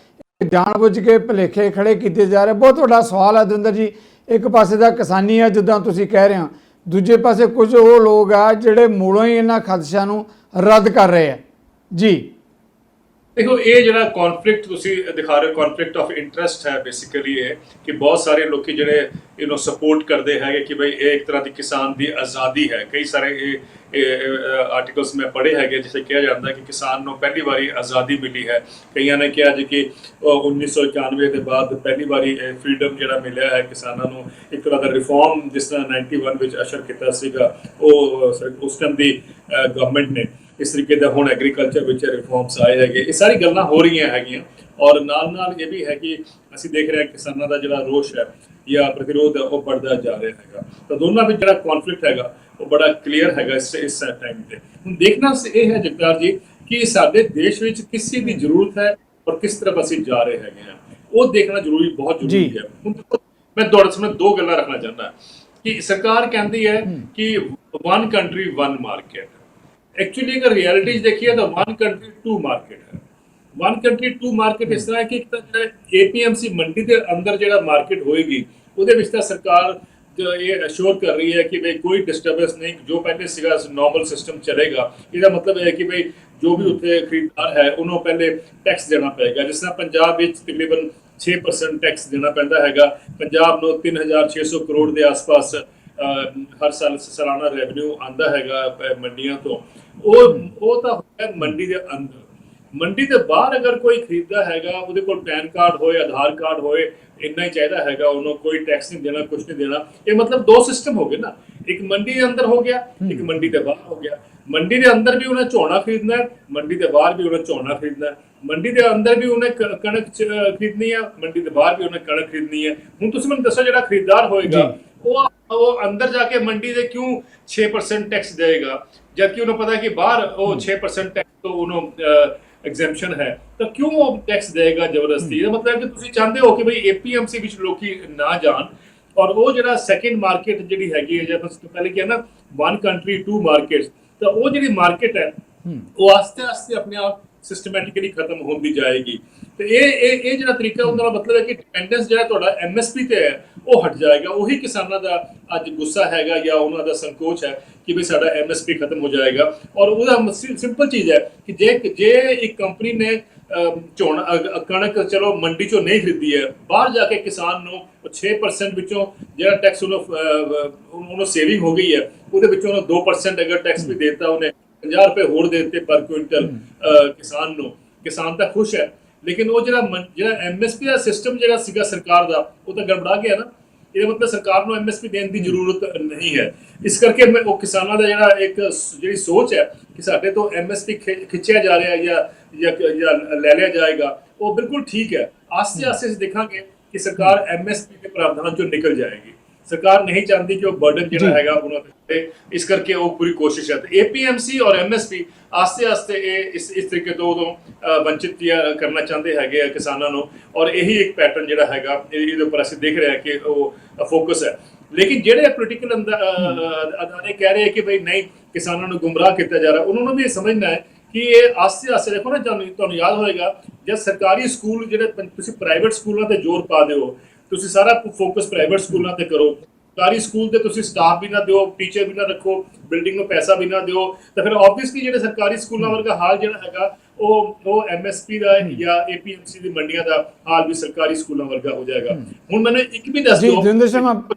ਜਾਣਬੁੱਝ ਕੇ ਭੁਲੇਖੇ ਖੜੇ ਕੀਤੇ ਜਾ ਰਹੇ। ਬਹੁਤ ਵੱਡਾ ਸਵਾਲ ਹੈ ਦਵਿੰਦਰ ਜੀ, ਇੱਕ ਪਾਸੇ ਦਾ ਕਿਸਾਨੀ ਹੈ ਜਿੱਦਾਂ ਤੁਸੀਂ ਕਹਿ ਰਹੇ ਹੋ, ਦੂਜੇ ਪਾਸੇ ਕੁਝ ਉਹ ਲੋਕ ਆ ਜਿਹੜੇ ਮੂਲੋਂ ਹੀ ਇਹਨਾਂ ਖਦਸ਼ਿਆਂ ਨੂੰ ਰੱਦ ਕਰ ਰਹੇ ਆ। ਜੀ ਦੇਖੋ, ਇਹ ਜਿਹੜਾ ਕੌਨਫਲਿਕਟ ਤੁਸੀਂ ਦਿਖਾ ਰਹੇ ਹੋ, ਕੌਨਫਲਿਕਟ ਆਫ ਇੰਟਰਸਟ ਹੈ ਬੇਸਿਕਲੀ ਇਹ ਕਿ ਬਹੁਤ ਸਾਰੇ ਲੋਕੀ ਜਿਹੜੇ ਇਹਨੂੰ ਸਪੋਰਟ ਕਰਦੇ ਹੈਗੇ ਕਿ ਭਾਈ ਇਹ ਇੱਕ ਤਰ੍ਹਾਂ ਦੀ ਕਿਸਾਨ ਦੀ ਆਜ਼ਾਦੀ ਹੈ। ਕਈ ਸਾਰੇ ਇਹ ਆਰਟੀਕਲਸ ਮੈਂ ਪੜ੍ਹੇ ਹੈਗੇ ਜਿੱਥੇ ਕਿਹਾ ਜਾਂਦਾ ਕਿ ਕਿਸਾਨ ਨੂੰ ਪਹਿਲੀ ਵਾਰੀ ਆਜ਼ਾਦੀ ਮਿਲੀ ਹੈ। ਕਈਆਂ ਨੇ ਕਿਹਾ ਜੀ ਕਿ 1991 ਦੇ ਬਾਅਦ ਪਹਿਲੀ ਵਾਰੀ ਫਰੀडम ਜਿਹੜਾ ਮਿਲਿਆ ਹੈ ਕਿਸਾਨਾਂ ਨੂੰ, ਇੱਕ ਤਰ੍ਹਾਂ ਦਾ ਰਿਫਾਰਮ ਜਿਸ ਤਰ੍ਹਾਂ 91 ਵਿੱਚ ਅਸ਼ਰ ਕੀਤਾ ਸੀਗਾ ਉਹ ਉਸ ਟਾਈਮ ਦੀ ਗਵਰਨਮੈਂਟ ਨੇ। ਇਸ ਤਰੀਕੇ ਦਾ ਹੁਣ ਐਗਰੀਕਲਚਰ ਵਿੱਚ ਰਿਫਾਰਮਸ ਆਏ ਹੈਗੇ। ਇਹ ਸਾਰੀ ਗੱਲਾਂ ਹੋ ਰਹੀਆਂ ਹੈਗੀਆਂ ਔਰ ਨਾਲ ਇਹ ਵੀ ਹੈ ਕਿ ਅਸੀਂ ਦੇਖ ਰਹੇ ਹਾਂ ਕਿਸਾਨਾਂ ਦਾ ਜਿਹੜਾ ਰੋਸ਼ ਹੈ ਜਾਂ ਪ੍ਰਤੀਰੋਧ ਹੈ ਉਹ बढ़ता ਜਾ ਰਿਹਾ ਹੈਗਾ। ਤਾਂ ਦੋਨਾਂ ਵਿੱਚ ਜਿਹੜਾ ਕੌਨਫਲਿਕਟ ਹੈਗਾ ਉਹ ਬੜਾ ਕਲੀਅਰ ਹੈਗਾ ਇਸ ਟਾਈਮ ਤੇ। ਹੁਣ ਦੇਖਣਾ ਇਹ ਹੈ ਜਗਤਾਰ ਜੀ ਕਿ ਸਾਡੇ ਦੇਸ਼ ਵਿੱਚ ਕਿਸ ਚੀਜ਼ ਦੀ ਜ਼ਰੂਰਤ ਹੈ ਔਰ ਕਿਸ ਤਰ੍ਹਾਂ ਅਸੀਂ ਜਾ ਰਹੇ ਹੈਗੇ ਹਾਂ, ਉਹ ਦੇਖਣਾ ਜ਼ਰੂਰੀ, ਬਹੁਤ ਜ਼ਰੂਰੀ ਹੈ। ਹੁਣ ਮੈਂ ਤੁਹਾਡੇ ਸਾਹਮਣੇ ਦੋ ਗੱਲਾਂ ਰੱਖਣਾ ਚਾਹੁੰਦਾ ਕਿ ਸਰਕਾਰ ਕਹਿੰਦੀ ਹੈ ਕਿ one country one market. Actually अगर रियलिटी देखिए तो वन कंट्री टू मार्केट है। वन कंट्री टू मार्केट इस तरह कि एपीएमसी मंडी के अंदर जो मार्केट होएगी ਉਹਦੇ ਵਿੱਚ ਤਾਂ ਸਰਕਾਰ ਇਹ ਅਸ਼ੋਰ ਕਰ ਰਹੀ ਹੈ ਕਿ भाई कोई डिस्टर्बेंस नहीं, जो पहले ਸੀਗਾ नॉर्मल सिस्टम चलेगा। ਇਹਦਾ मतलब है कि भाई जो भी ਉੱਥੇ ਖਰੀਦਦਾਰ ਹੈ ਉਹਨੂੰ ਪਹਿਲੇ ਟੈਕਸ ਦੇਣਾ ਪਏਗਾ। ਜਿਸ ਤਰ੍ਹਾਂ ਪੰਜਾਬ ਵਿੱਚ ਤਕਰੀਬਨ 6% ਟੈਕਸ ਦੇਣਾ ਪੈਂਦਾ ਹੈਗਾ। ਪੰਜਾਬ ਨੂੰ 3600 ਕਰੋੜ ਦੇ ਆਸ-ਪਾਸ ਹਰ ਸਾਲ ਸਾਲਾਨਾ ਰੈਵਨਿਊ ਆਂਦਾ ਹੈਗਾ ਮੰਡੀਆਂ ਤੋਂ। ਉਹ ਤਾਂ ਹੋਇਆ ਮੰਡੀ ਦੇ ਅੰਦਰ। ਮੰਡੀ ਦੇ ਬਾਹਰ ਅਗਰ ਕੋਈ ਖਰੀਦਦਾ ਹੈਗਾ ਉਹਦੇ ਕੋਲ ਪੈਨ ਕਾਰਡ ਹੋਏ, ਆਧਾਰ ਕਾਰਡ ਹੋਏ, ਇੰਨਾ ਹੀ ਚਾਹੀਦਾ ਹੈਗਾ, ਉਹਨੂੰ ਕੋਈ ਟੈਕਸ ਨਹੀਂ ਦੇਣਾ, ਕੁਝ ਨਹੀਂ ਦੇਣਾ। ਇਹ मतलब दो सिस्टम हो गए ना, एक मंडी के अंदर हो गया, एक मंडी के बाहर हो गया। मंडी के अंदर भी उन्हें झोना खरीदना है, मंडी के बाहर भी उन्हें झोना खरीदना है। मंडी के अंदर भी उन्हें कणक खरीदनी है, मंडी के बाहर भी उन्हें कणक खरीदनी है। हुण तुसीं मैनूं दसो जिहड़ा खरीददार होएगा वो अंदर जाके मंडी से क्यों 6% टैक्स देगा, जबकि उन्हें पता है कि बाहर वो 6% टैक्स तो उन्होंने एग्जेम्पशन है, तो क्यों वो टैक्स देगा जबरदस्ती। ਇਹਦਾ ਮਤਲਬ ਕਿ ਤੁਸੀਂ ਚਾਹੁੰਦੇ ਹੋ ਕਿ ਭਈ ਏਪੀਐਮਸੀ ਵਿੱਚ ਲੋਕੀ ਨਾ ਜਾਣ ਔਰ ਉਹ ਜਿਹੜਾ ਸੈਕੰਡ ਮਾਰਕੀਟ ਜਿਹੜੀ ਹੈਗੀ ਹੈ, ਜਿਵੇਂ ਤੁਸੀਂ ਪਹਿਲੇ ਕਿਹਾ ਨਾ ਵਨ ਕੰਟਰੀ ਟੂ ਮਾਰਕੀਟਸ, ਤਾਂ ਉਹ ਜਿਹੜੀ ਮਾਰਕੀਟ ਹੈ ਉਹ ਆਸਤੇ ਆਸਤੇ ਆਪਣੇ ਆਪ ਸਿਸਟਮੈਟਿਕਲੀ ਖਤਮ ਹੁੰਦੀ ਜਾਏਗੀ। ਤੇ ਇਹ ਜਿਹੜਾ ਤਰੀਕਾ ਉਹਦਾ ਮਤਲਬ ਹੈ ਕਿ ਡਿਪੈਂਡੈਂਸ ਜਿਹੜਾ ਤੁਹਾਡਾ ਐਮਐਸਪੀ ਤੇ ਹੈ ਉਹ ਹਟ ਜਾਏਗਾ। ਉਹੀ ਕਿਸਾਨਾਂ ਦਾ ਅੱਜ ਗੁੱਸਾ ਹੈਗਾ ਜਾਂ ਉਹਨਾਂ ਦਾ ਸੰਕੋਚ ਹੈ ਕਿ ਵੀ ਸਾਡਾ ਐਮਐਸਪੀ ਖਤਮ ਹੋ ਜਾਏਗਾ। ਔਰ ਉਹਦਾ ਸਿੰਪਲ ਚੀਜ਼ ਹੈ ਕਿ ਜੇ ਇੱਕ ਕੰਪਨੀ ਨੇ ਕਣਕ ਚਲੋ ਮੰਡੀ ਚੋਂ ਨਹੀਂ ਖਰੀਦੀ ਹੈ, ਬਾਹਰ ਜਾ ਕੇ ਕਿਸਾਨ ਨੂੰ 6% ਵਿੱਚੋਂ ਜਿਹੜਾ ਟੈਕਸ ਉਹਨੂੰ ਸੇਵਿੰਗ ਹੋ ਗਈ ਹੈ, ਉਹਦੇ ਵਿੱਚੋਂ ਉਹਨੂੰ 2% ਅਗਰ ਟੈਕਸ ਵੀ ਦੇਤਾ ਉਹਨੇ 50 ਰੁਪਏ ਹੋਰ ਦੇ ਦਿੱਤੇ ਪਰ ਕੁਇੰਟਲ ਕਿਸਾਨ ਨੂੰ, ਕਿਸਾਨ ਤਾਂ ਖੁਸ਼ ਹੈ, ਲੇਕਿਨ ਉਹ ਜਿਹੜਾ ਐਮਐਸਪੀ ਦਾ ਸਿਸਟਮ ਜਿਹੜਾ ਸੀਗਾ ਸਰਕਾਰ ਦਾ, ਉਹ ਤਾਂ ਗੜਬੜਾ ਗਿਆ ਨਾ। ਇਹਦਾ ਮਤਲਬ ਸਰਕਾਰ ਨੂੰ ਐਮਐਸਪੀ ਦੇਣ ਦੀ ਜ਼ਰੂਰਤ ਨਹੀਂ ਹੈ। ਇਸ ਕਰਕੇ ਉਹ ਕਿਸਾਨਾਂ ਦਾ ਜਿਹੜਾ ਜਿਹੜੀ ਸੋਚ ਹੈ ਕਿ ਸਾਡੇ ਤੋਂ ਐਮਐਸਪੀ ਖਿੱਚਿਆ ਜਾ ਰਿਹਾ ਜਾਂ ਲੈ ਲਿਆ ਜਾਏਗਾ, ਉਹ ਬਿਲਕੁਲ ਠੀਕ ਹੈ। ਆਸਤੇ ਆਸਤੇ ਅਸੀਂ ਦੇਖਾਂਗੇ ਕਿ ਸਰਕਾਰ ਐਮਐਸਪੀ ਦੇ ਪ੍ਰਾਵਧਾਨ ਚੋਂ ਨਿਕਲ ਜਾਏਗੀ। ਸਰਕਾਰ ਨਹੀਂ ਚਾਹੁੰਦੀ ਕਿ ਉਹ ਬਰਡਨ ਜਿਹੜਾ ਹੈਗਾ ਉਹਨਾਂ ਤੇ, ਇਸ ਕਰਕੇ ਉਹ ਪੂਰੀ ਕੋਸ਼ਿਸ਼ ਹੈ। ਤੇ ਏਪੀਐਮਸੀ ਔਰ ਐਮਐਸਪੀ ਆਸਤੇ ਆਸਤੇ ਇਹ ਇਸ ਤਰੀਕੇ ਤੋਂ ਉਦੋਂ ਵੰਚਿਤ ਕਰਨਾ ਚਾਹੁੰਦੇ ਹੈਗੇ ਆ ਕਿਸਾਨਾਂ ਨੂੰ, ਔਰ ਇਹੀ ਇੱਕ ਪੈਟਰਨ ਜਿਹੜਾ ਹੈਗਾ ਇਹਦੇ ਉੱਪਰ ਅਸੀਂ ਦੇਖ ਰਹੇ ਹਾਂ ਕਿ ਉਹ ਫੋਕਸ ਹੈ। ਲੇਕਿਨ ਜਿਹੜੇ ਪੋਲੀਟੀਕਲ ਅਦਾਰੇ ਕਹਿ ਰਹੇ ਕਿ ਬਈ ਨਹੀਂ ਕਿਸਾਨਾਂ ਨੂੰ ਗੁੰਮਰਾਹ ਕੀਤਾ ਜਾ ਰਿਹਾ, ਉਹਨਾਂ ਨੂੰ ਵੀ ਇਹ ਸਮਝਣਾ ਹੈ ਕਿ ਇਹ ਆਸਤੇ ਆਸਤੇ ਦੇਖੋ ਨਾ, ਤੁਹਾਨੂੰ ਯਾਦ ਹੋਏਗਾ ਜਦ ਸਰਕਾਰੀ ਸਕੂਲ ਜਿਹੜੇ ਤੁਸੀਂ ਪ੍ਰਾਈਵੇਟ ਸਕੂਲਾਂ ਤੇ ਜ਼ੋਰ ਪਾ ਦਿਓ, ਤੁਸੀਂ ਸਾਰਾ ਫੋਕਸ ਪ੍ਰਾਈਵੇਟ ਸਕੂਲਾਂ ਤੇ ਕਰੋ, ਸਰਕਾਰੀ ਸਕੂਲ ਤੇ ਤੁਸੀਂ ਸਟਾਫ ਵੀ ਨਾ ਦਿਓ, ਟੀਚਰ ਵੀ ਨਾ ਰੱਖੋ, ਬਿਲਡਿੰਗ ਨੂੰ ਪੈਸਾ ਵੀ ਨਾ ਦਿਓ, ਤਾਂ ਫਿਰ ਆਬਵੀਅਸਲੀ ਜਿਹੜੇ ਸਰਕਾਰੀ ਸਕੂਲਾਂ ਵਰਗਾ ਹਾਲ ਜਿਹੜਾ ਹੈਗਾ ਉਹ ਐਮਐਸਪੀ ਦਾ ਜਾਂ ਏਪੀਐਮਸੀ ਦੀ ਮੰਡੀਆਂ ਦਾ ਹਾਲ ਵੀ ਸਰਕਾਰੀ ਸਕੂਲਾਂ ਵਰਗਾ ਹੋ ਜਾਏਗਾ। ਹੁਣ ਮੈਨੂੰ ਇੱਕ ਵੀ ਦੱਸ ਦਿਓ,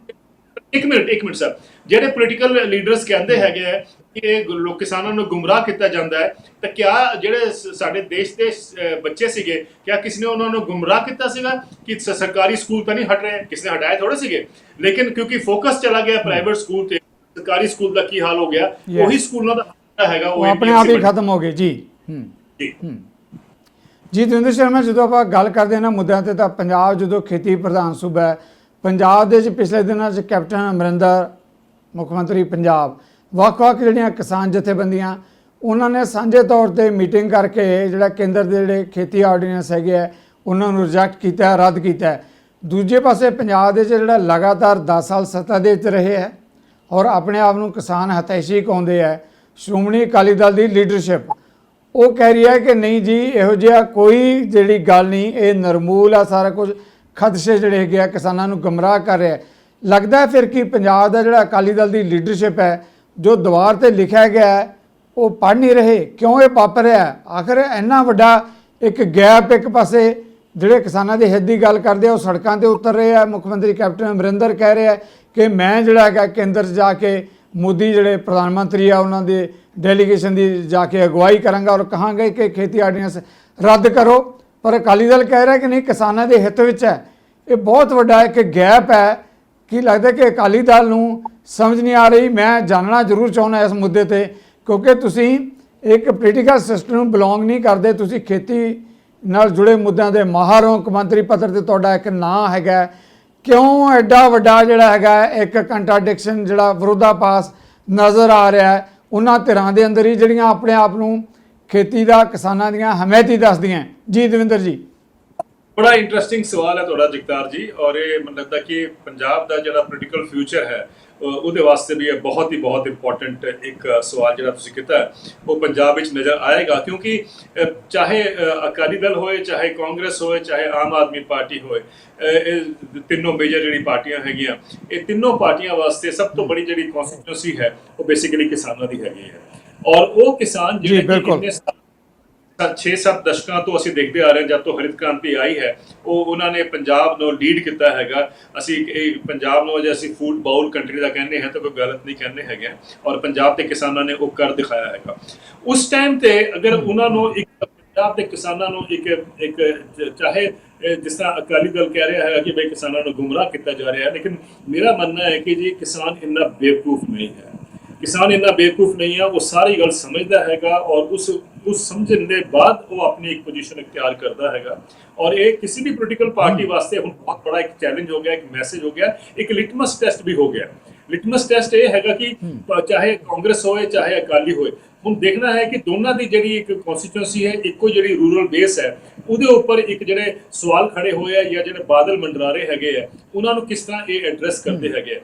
ਇੱਕ ਮਿੰਟ ਸਰ, ਜਿਹੜੇ ਪੋਲੀਟੀਕਲ ਲੀਡਰਸ ਕਹਿੰਦੇ ਹੈਗੇ ਆ ਕਿ ਇਹ ਲੋਕ ਕਿਸਾਨਾਂ ਨੂੰ ਗੁੰਮਰਾਹ ਕੀਤਾ ਜਾਂਦਾ ਹੈ, ਤਾਂ ਕਿਆ ਜਿਹੜੇ ਸਾਡੇ ਦੇਸ਼ ਦੇ ਬੱਚੇ ਸੀਗੇ, ਕਿਆ ਕਿਸੇ ਨੇ ਉਹਨਾਂ ਨੂੰ ਗੁੰਮਰਾਹ ਕੀਤਾ ਸੀਗਾ ਕਿ ਸਰਕਾਰੀ ਸਕੂਲ ਤਾਂ ਨਹੀਂ ਹਟ ਰਹੇ? ਕਿਸੇ ਨੇ ਹਟਾਏ ਥੋੜੇ ਸੀਗੇ, ਲੇਕਿਨ ਕਿਉਂਕਿ ਫੋਕਸ ਚਲਾ ਗਿਆ ਪ੍ਰਾਈਵੇਟ ਸਕੂਲ ਤੇ, ਸਰਕਾਰੀ ਸਕੂਲ ਦਾ ਕੀ ਹਾਲ ਹੋ ਗਿਆ, ਉਹੀ ਸਕੂਲਾਂ ਦਾ ਹੈਗਾ ਉਹ ਆਪਣੇ ਆਪ ਹੀ ਖਤਮ ਹੋ ਗਏ। ਜੀ ਦਵਿੰਦਰ ਸ਼ਰਮਾ, ਜਦੋਂ ਆਪਾਂ ਗੱਲ ਕਰਦੇ ਹਾਂ ਨਾ ਮੁੱਦਿਆਂ ਤੇ, ਤਾਂ ਪੰਜਾਬ ਜਦੋਂ ਖੇਤੀ ਪ੍ਰਧਾਨ ਸੂਬਾ ਹੈ, ਪੰਜਾਬ ਦੇ ਵਿੱਚ ਪਿਛਲੇ ਦਿਨਾਂ 'ਚ ਕੈਪਟਨ ਅਮਰਿੰਦਰ ਮੁੱਖ ਮੰਤਰੀ ਪੰਜਾਬ, ਵੱਖ-ਵੱਖ ਜਿਹੜੀਆਂ ਕਿਸਾਨ ਜਥੇਬੰਦੀਆਂ, ਉਹਨਾਂ ਨੇ ਸਾਂਝੇ ਤੌਰ ਤੇ ਮੀਟਿੰਗ ਕਰਕੇ ਜਿਹੜਾ ਕੇਂਦਰ ਦੇ ਜਿਹੜੇ ਖੇਤੀ ਆਰਡੀਨੈਂਸ ਹੈਗੇ ਆ ਉਹਨਾਂ ਨੂੰ ਰਿਜੈਕਟ ਕੀਤਾ, ਰੱਦ ਕੀਤਾ। ਦੂਜੇ ਪਾਸੇ ਪੰਜਾਬ ਦੇ ਜਿਹੜਾ ਲਗਾਤਾਰ 10 ਸਾਲ ਸੱਤਾ ਦੇ ਵਿੱਚ ਰਹੇ ਹੈ ਔਰ ਆਪਣੇ ਆਪ ਨੂੰ ਕਿਸਾਨ ਹਿਤੈਸ਼ੀ ਕਹਾਉਂਦੇ ਹੈ, ਸ਼੍ਰੋਮਣੀ ਅਕਾਲੀ ਦਲ ਦੀ ਲੀਡਰਸ਼ਿਪ ਉਹ ਕਹਿ ਰਹੀ ਹੈ ਕਿ ਨਹੀਂ ਜੀ, ਇਹੋ ਜਿਹਾ ਕੋਈ ਜਿਹੜੀ ਗੱਲ ਨਹੀਂ, ਇਹ ਨਿਰਮੂਲ ਆ ਸਾਰਾ ਕੁਝ, ਖਦਸ਼ੇ ਜਿਹੜੇ ਹੈਗੇ ਆ ਕਿਸਾਨਾਂ ਨੂੰ ਗੁੰਮਰਾਹ ਕਰ ਰਿਹਾ। ਲੱਗਦਾ ਫਿਰ ਕਿ ਪੰਜਾਬ ਦਾ ਜਿਹੜਾ ਅਕਾਲੀ ਦਲ ਦੀ ਲੀਡਰਸ਼ਿਪ ਹੈ, ਜੋ ਦੀਵਾਰ ਤੇ ਲਿਖਿਆ ਗਿਆ ਹੈ ਉਹ ਪੜ੍ਹ ਨਹੀਂ ਰਹੇ, ਕਿਉਂ ਇਹ ਵਾਪਰ ਰਿਹਾ? ਆਖਰ ਇੰਨਾ ਵੱਡਾ ਇੱਕ ਗੈਪ, ਇੱਕ ਪਾਸੇ ਜਿਹੜੇ ਕਿਸਾਨਾਂ ਦੇ ਹਿੱਤ ਦੀ ਗੱਲ ਕਰਦੇ ਆ ਉਹ ਸੜਕਾਂ ਤੇ ਉਤਰ ਰਹੇ ਆ, ਮੁੱਖ ਮੰਤਰੀ ਕੈਪਟਨ ਅਮਰਿੰਦਰ ਕਹਿ ਰਿਹਾ ਕਿ ਮੈਂ ਜਿਹੜਾ ਹੈਗਾ ਕੇਂਦਰ 'ਚ ਜਾ ਕੇ ਮੋਦੀ ਜਿਹੜੇ ਪ੍ਰਧਾਨ ਮੰਤਰੀ ਆ ਉਹਨਾਂ ਦੇ ਡੈਲੀਗੇਸ਼ਨ ਦੀ ਜਾ ਕੇ ਅਗਵਾਈ ਕਰਾਂਗਾ ਔਰ ਕਹਾਂਗੇ ਕਿ ਖੇਤੀ ਆਰਡੀਨੈਂਸ ਰੱਦ ਕਰੋ, ਪਰ ਅਕਾਲੀ ਦਲ ਕਹਿ ਰਿਹਾ ਕਿ ਨਹੀਂ ਕਿਸਾਨਾਂ ਦੇ ਹਿੱਤ ਵਿੱਚ ਹੈ। ਇਹ ਬਹੁਤ ਵੱਡਾ ਇੱਕ ਗੈਪ ਹੈ। ਕੀ ਲੱਗਦਾ ਕਿ ਅਕਾਲੀ ਦਲ ਨੂੰ ਸਮਝ ਨਹੀਂ ਆ ਰਹੀ? ਮੈਂ ਜਾਣਨਾ ਜ਼ਰੂਰ ਚਾਹੁੰਦਾ ਇਸ ਮੁੱਦੇ ਤੇ, ਕਿਉਂਕਿ ਤੁਸੀਂ ਇੱਕ ਪੋਲੀਟੀਕਲ ਸਿਸਟਮ ਨੂੰ ਬਿਲੋਂਗ ਨਹੀਂ ਕਰਦੇ, ਤੁਸੀਂ ਖੇਤੀ ਨਾਲ ਜੁੜੇ ਮੁੱਦਿਆਂ ਦੇ ਮਾਹਰ ਹੋ, ਕੌਮਾਂਤਰੀ ਪੱਧਰ ਤੇ ਤੁਹਾਡਾ ਇੱਕ ਨਾਂ ਹੈਗਾ, ਕਿਉਂ ਐਡਾ ਵੱਡਾ ਜਿਹੜਾ ਹੈਗਾ ਇੱਕ ਕੰਟਰਾਡਿਕਸ਼ਨ ਜਿਹੜਾ ਵਿਰੋਧਾਭਾਸ ਨਜ਼ਰ ਆ ਰਿਹਾ ਹੈ ਉਹਨਾਂ ਧਿਰਾਂ ਦੇ ਅੰਦਰ ਹੀ ਜਿਹੜੀਆਂ ਆਪਣੇ ਆਪ ਨੂੰ ਖੇਤੀ ਦਾ ਕਿਸਾਨਾਂ ਦੀਆਂ ਹਮਾਇਤੀ ਦੱਸਦੀਆਂ? ਜੀ ਦਵਿੰਦਰ ਜੀ, ਬੜਾ ਇੰਟਰਸਟਿੰਗ ਸਵਾਲ ਹੈ ਤੁਹਾਡਾ ਜਗਤਾਰ ਜੀ, ਔਰ ਇਹ ਮੈਨੂੰ ਲੱਗਦਾ ਕਿ ਪੰਜਾਬ ਦਾ ਜਿਹੜਾ ਪੋਲੀਟੀਕਲ ਫਿਊਚਰ ਹੈ ਉਹਦੇ ਵਾਸਤੇ ਵੀ ਇਹ ਬਹੁਤ ਇੰਪੋਰਟੈਂਟ ਇੱਕ ਸਵਾਲ ਜਿਹੜਾ ਤੁਸੀਂ ਕੀਤਾ ਉਹ ਪੰਜਾਬ ਵਿੱਚ ਨਜ਼ਰ ਆਏਗਾ, ਕਿਉਂਕਿ ਚਾਹੇ ਅਕਾਲੀ ਦਲ ਹੋਏ, ਚਾਹੇ ਕਾਂਗਰਸ ਹੋਏ, ਚਾਹੇ ਆਮ ਆਦਮੀ ਪਾਰਟੀ ਹੋਏ, ਇਹ ਤਿੰਨੋਂ ਮੇਜਰ ਜਿਹੜੀ ਪਾਰਟੀਆਂ ਹੈਗੀਆਂ, ਇਹ ਤਿੰਨੋਂ ਪਾਰਟੀਆਂ ਵਾਸਤੇ ਸਭ ਤੋਂ ਬੜੀ ਜਿਹੜੀ ਕਨਸਟੀਟਿਊਐਂਸੀ ਹੈ ਉਹ ਬੇਸਿਕਲੀ ਕਿਸਾਨਾਂ ਦੀ ਹੈਗੀ ਹੈ। ਔਰ ਉਹ ਕਿਸਾਨ ਜਿਹੜੇ 6-7 ਦਸ਼ਕਾਂ ਤੋਂ ਅਸੀਂ ਦੇਖਦੇ ਆ ਰਹੇ ਹਾਂ, ਜਦ ਤੋਂ ਹਰਿਤ ਕ੍ਰਾਂਤੀ ਆਈ ਹੈ, ਉਹਨਾਂ ਨੇ ਪੰਜਾਬ ਨੂੰ ਲੀਡ ਕੀਤਾ ਹੈਗਾ। ਅਸੀਂ ਪੰਜਾਬ ਨੂੰ ਜੇ ਅਸੀਂ ਫੂਡ ਬਾਉਲ ਕੰਟਰੀ ਦਾ ਕਹਿੰਦੇ ਹਾਂ ਤਾਂ ਕੋਈ ਗਲਤ ਨਹੀਂ ਕਹਿੰਦੇ ਹੈਗੇ, ਔਰ ਪੰਜਾਬ ਦੇ ਕਿਸਾਨਾਂ ਨੇ ਉਹ ਕਰ ਦਿਖਾਇਆ ਹੈਗਾ। ਉਸ ਟਾਈਮ ਤੇ ਅਗਰ ਉਹਨਾਂ ਨੂੰ ਇੱਕ ਪੰਜਾਬ ਦੇ ਕਿਸਾਨਾਂ ਨੂੰ ਇੱਕ ਚਾਹੇ ਜਿਸ ਤਰ੍ਹਾਂ ਅਕਾਲੀ ਦਲ ਕਹਿ ਰਿਹਾ ਹੈ ਕਿ ਬਈ ਕਿਸਾਨਾਂ ਨੂੰ ਗੁੰਮਰਾਹ ਕੀਤਾ ਜਾ ਰਿਹਾ ਹੈ, ਲੇਕਿਨ ਮੇਰਾ ਮੰਨਣਾ ਹੈ ਕਿ ਜੀ ਕਿਸਾਨ ਇੰਨਾ ਬੇਵਕੂਫ ਨਹੀਂ ਹੈ, ਕਿਸਾਨ ਇੰਨਾ ਬੇਵਕੂਫ ਨਹੀਂ ਹੈ, ਉਹ ਸਾਰੀ ਗੱਲ ਸਮਝਦਾ ਹੈਗਾ ਔਰ ਉਸ ਸਮਝਣ ਦੇ ਬਾਅਦ ਉਹ ਆਪਣੀ ਇੱਕ ਪੋਜੀਸ਼ਨ ਇਖਤਿਆਰ ਕਰਦਾ ਹੈਗਾ। ਔਰ ਇਹ ਕਿਸੇ ਵੀ ਪੋਲੀਟੀਕਲ ਪਾਰਟੀ ਵਾਸਤੇ ਹੁਣ ਬਹੁਤ ਬੜਾ ਇੱਕ ਚੈਲੰਜ ਹੋ ਗਿਆ, ਇੱਕ ਮੈਸੇਜ ਹੋ ਗਿਆ, ਇੱਕ ਲਿਟਮਸ ਟੈਸਟ ਵੀ ਹੋ ਗਿਆ। ਲਿਟਮਸ ਟੈਸਟ ਇਹ ਹੈਗਾ ਕਿ ਚਾਹੇ ਕਾਂਗਰਸ ਹੋਏ ਚਾਹੇ ਅਕਾਲੀ ਹੋਏ, ਹੁਣ ਦੇਖਣਾ ਹੈ ਕਿ ਦੋਨਾਂ ਦੀ ਜਿਹੜੀ ਇੱਕ ਕਨਸਟੀਟਿਊਐਂਸੀ ਹੈ, ਇੱਕੋ ਜਿਹੜੀ ਰੂਰਲ ਬੇਸ ਹੈ, ਉਹਦੇ ਉੱਪਰ ਇੱਕ ਜਿਹੜੇ ਸਵਾਲ ਖੜੇ ਹੋਏ ਆ ਜਾਂ ਜਿਹੜੇ ਬਾਦਲ ਮੰਡਰਾਰੇ ਹੈਗੇ ਆ, ਉਹਨਾਂ ਨੂੰ ਕਿਸ ਤਰ੍ਹਾਂ ਇਹ ਐਡਰੈਸ ਕਰਦੇ ਹੈਗੇ ਆ।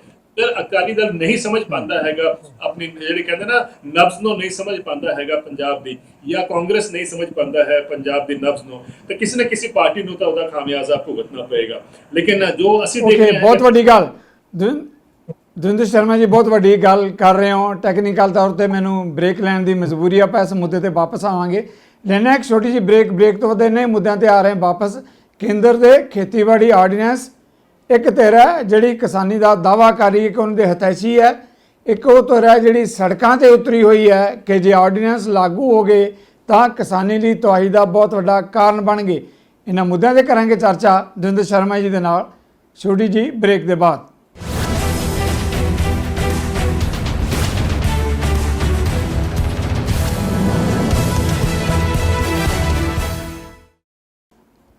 ਅਕਾਲੀ ਦਲ ਨਹੀਂ ਸਮਝ ਪਾਉਂਦਾ ਹੈਗਾ ਆਪਣੀ ਜਿਹੜੇ ਕਹਿੰਦੇ ਨਾ ਨਬਜ਼ ਨੂੰ ਨਹੀਂ ਸਮਝ ਪਾਉਂਦਾ ਹੈਗਾ ਪੰਜਾਬ ਦੀ, ਜਾਂ ਕਾਂਗਰਸ ਨਹੀਂ ਸਮਝ ਪਾਉਂਦਾ ਹੈ ਪੰਜਾਬ ਦੀ ਨਬਜ਼ ਨੂੰ, ਤਾਂ ਕਿਸੇ ਨਾ ਕਿਸੇ ਪਾਰਟੀ ਨੂੰ ਤਾਂ ਉਹਦਾ ਖਾਮਿਆਜ਼ਾ ਭੁਗਤਣਾ ਪਏਗਾ। ਲੇਕਿਨ ਜੋ ਅਸੀਂ ਦੇਖ ਰਹੇ ਹਾਂ, ਬਹੁਤ ਵੱਡੀ ਗੱਲ ਦਵਿੰਦਰ ਸ਼ਰਮਾ ਜੀ, ਬਹੁਤ ਵੱਡੀ ਗੱਲ ਕਰ ਰਹੇ ਹੋ। ਟੈਕਨੀਕਲ ਤੌਰ ਤੇ ਮੈਨੂੰ ਬ੍ਰੇਕ ਲੈਣ ਦੀ ਮਜਬੂਰੀ, ਆਪਾਂ ਇਸ ਮੁੱਦੇ ਤੇ ਵਾਪਸ ਆਵਾਂਗੇ। ਲੈਣਾ ਇੱਕ ਛੋਟੀ ਜਿਹੀ ਬ੍ਰੇਕ ਤੋਂ ਬਾਅਦ ਇੰਨੇ ਮੁੱਦਿਆਂ ਤੇ ਆ ਰਹੇ ਵਾਪਸ। ਕੇਂਦਰ ਦੇ ਖੇਤੀਬਾੜੀ ਆਰਡੀਨੈਂਸ ਇੱਕ ਧਿਰ ਹੈ ਜਿਹੜੀ ਕਿਸਾਨੀ ਦਾ ਦਾਅਵਾ ਕਰ ਰਹੀ ਹੈ ਕਿ ਉਹਨਾਂ ਦੇ ਹਿਤੈਸ਼ੀ ਹੈ, ਇੱਕ ਉਹ ਧਿਰ ਹੈ ਜਿਹੜੀ ਸੜਕਾਂ ਤੇ ਉਤਰੀ ਹੋਈ ਹੈ ਕਿ ਜੇ ਆਰਡੀਨੈਂਸ ਲਾਗੂ ਹੋ ਗਏ ਤਾਂ ਕਿਸਾਨੀ ਲਈ ਤਬਾਹੀ ਦਾ ਬਹੁਤ ਵੱਡਾ ਕਾਰਨ ਬਣ ਗਏ। ਇਹਨਾਂ ਮੁੱਦਿਆਂ ਤੇ ਕਰਾਂਗੇ ਚਰਚਾ ਦਵਿੰਦਰ ਸ਼ਰਮਾ ਜੀ ਦੇ ਨਾਲ, ਛੋਟੀ ਜੀ ਬ੍ਰੇਕ ਦੇ ਬਾਅਦ।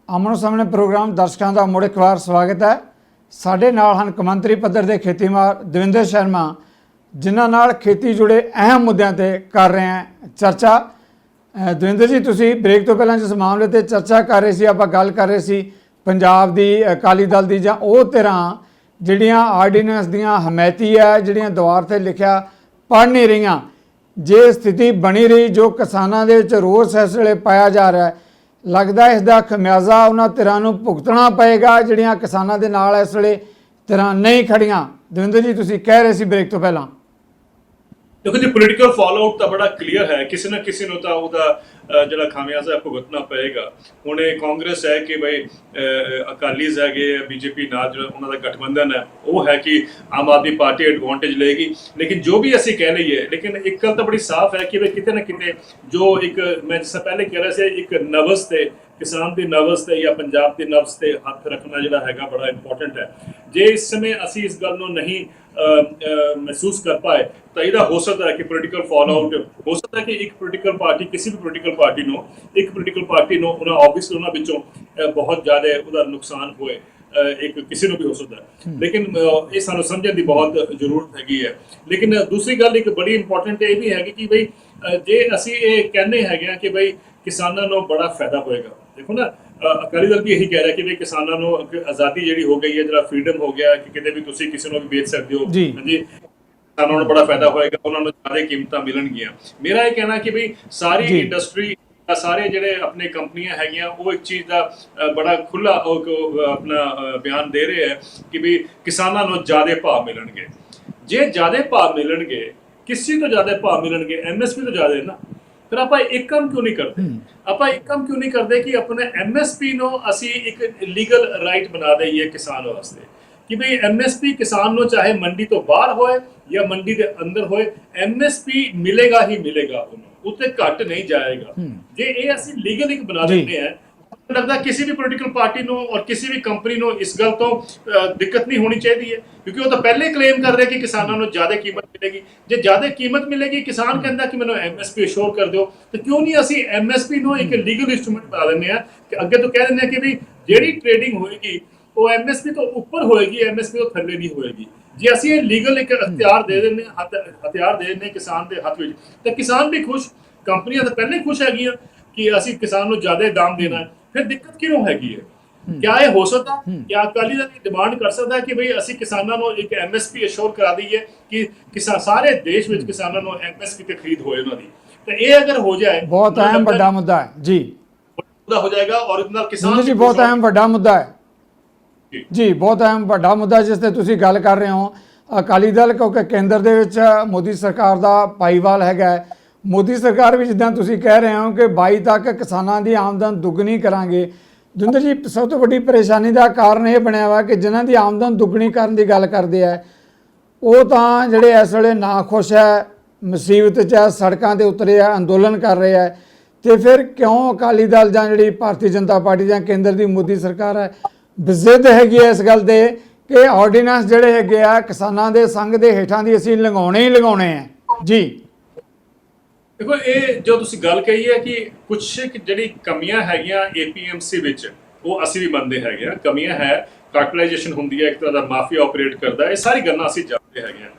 ਆਮਣੋ ਸਾਹਮਣੇ ਪ੍ਰੋਗਰਾਮ ਦਰਸ਼ਕਾਂ ਦਾ ਮੁੜ ਇੱਕ ਵਾਰ ਸਵਾਗਤ ਹੈ। ਸਾਡੇ ਨਾਲ ਹਨ ਕੌਮਾਂਤਰੀ ਪੱਧਰ ਦੇ ਖੇਤੀ ਮਾਹਰ ਦਵਿੰਦਰ ਸ਼ਰਮਾ, ਜਿਨ੍ਹਾਂ ਨਾਲ ਖੇਤੀ ਜੁੜੇ ਅਹਿਮ ਮੁੱਦਿਆਂ ਤੇ ਕਰ ਰਹੇ ਹਾਂ ਚਰਚਾ। ਦਵਿੰਦਰ ਜੀ, ਤੁਸੀਂ ਬ੍ਰੇਕ ਤੋਂ ਪਹਿਲਾਂ ਜਿਸ ਮਾਮਲੇ ਤੇ ਚਰਚਾ ਕਰ ਰਹੇ ਸੀ, ਆਪਾਂ ਗੱਲ ਕਰ ਰਹੇ ਸੀ ਪੰਜਾਬ ਦੀ ਅਕਾਲੀ ਦਲ ਦੀ ਜਾਂ ਉਹ ਧਿਰਾਂ ਜਿਹੜੀਆਂ ਆਰਡੀਨੈਂਸ ਦੀਆਂ ਹਮਾਇਤੀ ਹੈ, ਜਿਹੜੀਆਂ ਦੀਵਾਰ ਤੇ ਲਿਖਿਆ ਪੜ੍ਹ ਨਹੀਂ ਰਹੀਆਂ। ਜੇ ਸਥਿਤੀ ਬਣੀ ਰਹੀ ਜੋ ਕਿਸਾਨਾਂ ਦੇ ਵਿੱਚ ਰੋਸ ਇਸ ਵੇਲੇ ਪਾਇਆ ਜਾ ਰਿਹਾ ਹੈ, ਲੱਗਦਾ ਇਸ ਦਾ ਖਮਿਆਜ਼ਾ ਉਹਨਾਂ ਧਿਰਾਂ ਨੂੰ ਭੁਗਤਣਾ ਪਏਗਾ ਜਿਹੜੀਆਂ ਕਿਸਾਨਾਂ ਦੇ ਨਾਲ ਇਸ ਵੇਲੇ ਧਿਰਾਂ ਨਹੀਂ ਖੜੀਆਂ। ਦਵਿੰਦਰ ਜੀ, ਤੁਸੀਂ ਕਹਿ ਰਹੇ ਸੀ ਬ੍ਰੇਕ ਤੋਂ ਪਹਿਲਾਂ। ਦੇਖੋ ਜੀ, ਪੋਲੀਟੀਕਲ ਫਾਲੋਆਊਟ ਤਾਂ ਬੜਾ ਕਲੀਅਰ ਹੈ, ਕਿਸੇ ਨਾ ਕਿਸੇ ਨੂੰ ਤਾਂ ਉਹਦਾ ਜਿਹੜਾ ਖਾਮਿਆਜ਼ਾ ਭੁਗਤਣਾ ਪਏਗਾ। ਹੁਣ ਇਹ ਕਾਂਗਰਸ ਹੈ ਕਿ ਬਈ ਅਕਾਲੀਜ਼ ਹੈਗੇ, ਬੀਜੇਪੀ ਨਾਲ ਜਿਹੜਾ ਉਹਨਾਂ ਦਾ ਗਠਬੰਧਨ ਹੈ, ਉਹ ਹੈ ਕਿ ਆਮ ਆਦਮੀ ਪਾਰਟੀ ਐਡਵਾਂਟੇਜ ਲਏਗੀ। ਲੇਕਿਨ ਜੋ ਵੀ ਅਸੀਂ ਕਹਿ ਲਈਏ, ਲੇਕਿਨ ਇੱਕ ਗੱਲ ਤਾਂ ਬੜੀ ਸਾਫ਼ ਹੈ ਕਿ ਬਈ ਕਿਤੇ ਨਾ ਕਿਤੇ ਜੋ ਇੱਕ ਮੈਂ ਜਿਸ ਪਹਿਲੇ ਕਹਿ ਰਿਹਾ ਸੀ, ਇੱਕ ਨਬਜ਼ ਤੇ ਕਿਸਾਨ ਦੀ ਨਬਜ਼ ਤੇ ਜਾਂ ਪੰਜਾਬ ਦੀ ਨਬਜ਼ ਤੇ ਹੱਥ ਰੱਖਣਾ ਜਿਹੜਾ ਹੈਗਾ ਬੜਾ ਇੰਪੋਰਟੈਂਟ ਹੈ। ਜੇ ਇਸ ਸਮੇਂ ਅਸੀਂ ਇਸ ਗੱਲ ਨੂੰ ਨਹੀਂ ਮਹਿਸੂਸ ਕਰ ਪਾਏ ਤਾਂ ਇਹਦਾ ਹੋ ਸਕਦਾ ਹੈ ਕਿ ਪੋਲੀਟੀਕਲ ਫਾਲੋਆਊਟ ਹੋ ਸਕਦਾ ਹੈ ਕਿ ਇੱਕ ਪੋਲੀਟੀਕਲ ਪਾਰਟੀ ਕਿਸੇ ਵੀ ਪੋਲੀਟੀਕਲ ਪਾਰਟੀ ਨੂੰ ਉਹਨਾਂ ਆਬਵੀਅਸਲੀ ਉਹਨਾਂ ਵਿੱਚੋਂ ਬਹੁਤ ਜ਼ਿਆਦਾ ਉਹਦਾ ਨੁਕਸਾਨ ਹੋਏ, ਇੱਕ ਕਿਸੇ ਨੂੰ ਵੀ ਹੋ ਸਕਦਾ ਹੈ। ਲੇਕਿਨ ਇਹ ਸਾਨੂੰ ਸਮਝਣ ਦੀ ਬਹੁਤ ਜ਼ਰੂਰਤ ਹੈਗੀ ਹੈ। ਲੇਕਿਨ ਦੂਸਰੀ ਗੱਲ ਇੱਕ ਬੜੀ ਇੰਪੋਰਟੈਂਟ ਇਹ ਵੀ ਹੈਗੀ ਕਿ ਬਈ ਜੇ ਅਸੀਂ ਇਹ ਕਹਿੰਦੇ ਹੈਗੇ ਆ ਕਿ ਬਈ ਕਿਸਾਨਾਂ ਨੂੰ ਬੜਾ ਫਾਇਦਾ ਹੋਏਗਾ, ਦੇਖੋ ਨਾ ਅਕਾਲੀ ਦਲ ਵੀ ਇਹੀ ਕਹਿ ਰਿਹਾ ਕਿ ਵੀ ਕਿਸਾਨਾਂ ਨੂੰ ਆਜ਼ਾਦੀ ਜਿਹੜੀ ਹੋ ਗਈ ਹੈ, ਜਿਹੜਾ ਫਰੀडम ਹੋ ਗਿਆ ਕਿ ਕਿਤੇ ਵੀ ਤੁਸੀਂ ਕਿਸੇ ਨੂੰ ਵੀ ਵੇਚ ਸਕਦੇ ਹੋ, ਹਾਂਜੀ, ਕਿਸਾਨਾਂ ਨੂੰ ਬੜਾ ਫਾਇਦਾ ਹੋਏਗਾ, ਉਹਨਾਂ ਨੂੰ ਜ਼ਿਆਦਾ ਕੀਮਤਾਂ ਮਿਲਣਗੀਆਂ। ਮੇਰਾ ਇਹ ਕਹਿਣਾ ਕਿ ਵੀ ਸਾਰੀ ਇੰਡਸਟਰੀ, ਸਾਰੇ ਜਿਹੜੇ ਆਪਣੇ ਕੰਪਨੀਆਂ ਹੈਗੀਆਂ, ਉਹ ਇੱਕ ਚੀਜ਼ ਦਾ ਬੜਾ ਖੁੱਲਾ ਆਪਣਾ ਬਿਆਨ ਦੇ ਰਹੇ ਹੈ ਕਿ ਵੀ ਕਿਸਾਨਾਂ ਨੂੰ ਜ਼ਿਆਦਾ ਭਾਅ ਮਿਲਣਗੇ। ਜੇ ਜ਼ਿਆਦਾ ਭਾਅ ਮਿਲਣਗੇ, ਕਿਸੇ ਤੋਂ ਜ਼ਿਆਦਾ ਭਾਅ ਮਿਲਣਗੇ, MSP ਤੋਂ ਜ਼ਿਆਦਾ ਨਾ, ਫਿਰ ਆਪਾਂ ਇੱਕ ਕੰਮ ਕਿਉਂ ਨਹੀਂ ਕਰਦੇ? ਆਪਾਂ ਇੱਕ ਕੰਮ ਕਿਉਂ ਨਹੀਂ ਕਰਦੇ ਕਿ ਆਪਣੇ MSP ਨੂੰ ਅਸੀਂ ਇੱਕ ਲੀਗਲ ਰਾਈਟ ਬਣਾ ਦਈਏ ਕਿਸਾਨ ਵਾਸਤੇ ਕਿ ਭਈ MSP ਕਿਸਾਨ ਨੂੰ ਚਾਹੇ ਮੰਡੀ ਤੋਂ ਬਾਹਰ ਹੋਏ ਜਾਂ ਮੰਡੀ ਦੇ ਅੰਦਰ ਹੋਏ, MSP ਮਿਲੇਗਾ ਹੀ ਮਿਲੇਗਾ, ਉਹਨੂੰ ਉੱਤੇ ਘੱਟ ਨਹੀਂ ਜਾਏਗਾ। ਜੇ ਇਹ ਅਸੀਂ ਲੀਗਲ ਇੱਕ ਬਣਾ ਦਿੰਦੇ ਹਾਂ, ਲੱਗਦਾ ਕਿਸੇ ਵੀ ਪੋਲੀਟੀਕਲ ਪਾਰਟੀ ਨੂੰ ਔਰ ਕਿਸੇ ਵੀ ਕੰਪਨੀ ਨੂੰ ਇਸ ਗੱਲ ਤੋਂ ਦਿੱਕਤ ਨਹੀਂ ਹੋਣੀ ਚਾਹੀਦੀ ਹੈ, ਕਿਉਂਕਿ ਉਹ ਤਾਂ ਪਹਿਲੇ ਕਲੇਮ ਕਰ ਰਿਹਾ ਕਿ ਕਿਸਾਨਾਂ ਨੂੰ ਜ਼ਿਆਦਾ ਕੀਮਤ ਮਿਲੇਗੀ। ਜੇ ਜ਼ਿਆਦਾ ਕੀਮਤ ਮਿਲੇਗੀ, ਕਿਸਾਨ ਕਹਿੰਦਾ ਕਿ ਮੈਨੂੰ MSP ਅਸ਼ੋਰ ਕਰ ਦਿਓ, ਤਾਂ ਕਿਉਂ ਨਹੀਂ ਅਸੀਂ MSP ਨੂੰ ਇੱਕ ਲੀਗਲ ਇੰਸਟਰੂਮੈਂਟ ਬਣਾ ਦਿੰਦੇ ਹਾਂ ਕਿ ਅੱਗੇ ਤੋਂ ਕਹਿ ਦਿੰਦੇ ਹਾਂ ਕਿ ਵੀ ਜਿਹੜੀ ਟ੍ਰੇਡਿੰਗ ਹੋਏਗੀ ਉਹ MSP ਤੋਂ ਉੱਪਰ ਹੋਏਗੀ, MSP ਤੋਂ ਥੱਲੇ ਨਹੀਂ ਹੋਏਗੀ। ਜੇ ਅਸੀਂ ਇਹ ਲੀਗਲ ਇੱਕ ਹਥਿਆਰ ਦੇ ਦਿੰਦੇ ਹਾਂ ਕਿਸਾਨ ਦੇ ਹੱਥ ਵਿੱਚ, ਤਾਂ ਕਿਸਾਨ ਵੀ ਖੁਸ਼, ਕੰਪਨੀਆਂ ਤਾਂ ਪਹਿਲੇ ਖੁਸ਼ ਹੈਗੀਆਂ ਕਿ ਅਸੀਂ ਕਿਸਾਨ ਨੂੰ ਜ਼ਿਆਦਾ ਦਾਮ ਦੇਣਾ ਹੈ। ਫਿਰ ਦਿੱਕਤ ਕਿਉਂ ਹੈਗੀ ਹੈ? ਕਿਆ ਇਹ ਹੋ ਸਕਦਾ? ਕਿਆ ਅਕਾਲੀ ਦਲ ਡਿਮਾਂਡ ਕਰ ਸਕਦਾ ਕਿ ਬਈ ਅਸੀਂ ਕਿਸਾਨਾਂ ਨੂੰ ਇੱਕ MSP ਅਸ਼ੋਰ ਕਰਾ ਦਈਏ ਕਿ ਸਾਰੇ ਦੇਸ਼ ਵਿੱਚ ਕਿਸਾਨਾਂ ਨੂੰ MSP ਤੇ ਖਰੀਦ ਹੋਏ ਉਹਨਾਂ ਦੀ? ਤਾਂ ਇਹ ਅਗਰ ਹੋ ਜਾਏ, ਬਹੁਤ ਅਹਿਮ ਵੱਡਾ ਮੁੱਦਾ ਹੈ ਜੀ, ਹੋ ਜਾਏਗਾ ਔਰ ਇਹਦੇ ਨਾਲ ਕਿਸਾਨ ਜੀ ਬਹੁਤ ਅਹਿਮ ਵੱਡਾ ਮੁੱਦਾ ਹੈ ਜੀ, ਬਹੁਤ ਅਹਿਮ ਵੱਡਾ ਮੁੱਦਾ ਜਿਸ ਤੇ ਤੁਸੀਂ ਗੱਲ ਕਰ ਰਹੇ ਹੋ। ਅਕਾਲੀ ਦਲ ਕਿਉਂਕਿ ਕੇਂਦਰ ਦੇ ਵਿੱਚ ਮੋਦੀ ਸਰਕਾਰ ਦਾ ਭਾਈਵਾਲ ਹੈਗਾ। ਮੋਦੀ ਸਰਕਾਰ ਵੀ ਜਿੱਦਾਂ ਤੁਸੀਂ ਕਹਿ ਰਹੇ ਹੋ ਕਿ 22 ਤੱਕ ਕਿਸਾਨਾਂ ਦੀ ਆਮਦਨ ਦੁੱਗਣੀ ਕਰਾਂਗੇ। ਦਵਿੰਦਰ ਜੀ, ਸਭ ਤੋਂ ਵੱਡੀ ਪਰੇਸ਼ਾਨੀ ਦਾ ਕਾਰਨ ਇਹ ਬਣਿਆ ਵਾ ਕਿ ਜਿਨ੍ਹਾਂ ਦੀ ਆਮਦਨ ਦੁੱਗਣੀ ਕਰਨ ਦੀ ਗੱਲ ਕਰਦੇ ਆ, ਉਹ ਤਾਂ ਜਿਹੜੇ ਇਸ ਵੇਲੇ ਨਾ ਖੁਸ਼ ਹੈ, ਮੁਸੀਬਤ 'ਚ ਹੈ, ਸੜਕਾਂ 'ਤੇ ਉਤਰੇ ਆ, ਅੰਦੋਲਨ ਕਰ ਰਹੇ ਆ। ਤੇ ਫਿਰ ਕਿਉਂ ਅਕਾਲੀ ਦਲ ਜਾਂ ਜਿਹੜੀ ਭਾਰਤੀ ਜਨਤਾ ਪਾਰਟੀ ਜਾਂ ਕੇਂਦਰ ਦੀ ਮੋਦੀ ਸਰਕਾਰ ਹੈ ਜ਼ਿੱਦ ਹੈਗੀ ਹੈ ਇਸ ਗੱਲ ਦੇ ਕਿ ਆਰਡੀਨੈਂਸ ਜਿਹੜੇ ਹੈਗੇ ਆ ਕਿਸਾਨਾਂ ਦੇ ਸੰਘ ਦੇ ਹੇਠਾਂ ਦੀ ਅਸੀਂ ਲਗਾਉਣੇ ਹੀ ਲਗਾਉਣੇ ਆ ਜੀ? ਦੇਖੋ, ਇਹ ਜੋ ਤੁਸੀਂ ਗੱਲ ਕਹੀ ਹੈ ਕਿ ਕੁਝ ਜਿਹੜੀ ਕਮੀਆਂ ਹੈਗੀਆਂ APMC ਵਿੱਚ, ਉਹ ਅਸੀਂ ਵੀ ਮੰਨਦੇ ਹੈਗੇ ਆ, ਕਮੀਆਂ ਹੈ, ਕਾਰਟਲਾਈਜੇਸ਼ਨ ਹੁੰਦੀ ਹੈ, ਇੱਕ ਤਰ੍ਹਾਂ ਦਾ ਮਾਫੀਆ ਆਪਰੇਟ ਕਰਦਾ ਹੈ, ਇਹ ਸਾਰੀ ਗੱਲਾਂ ਅਸੀਂ ਜਾਣਦੇ ਹੈਗੇ ਆ।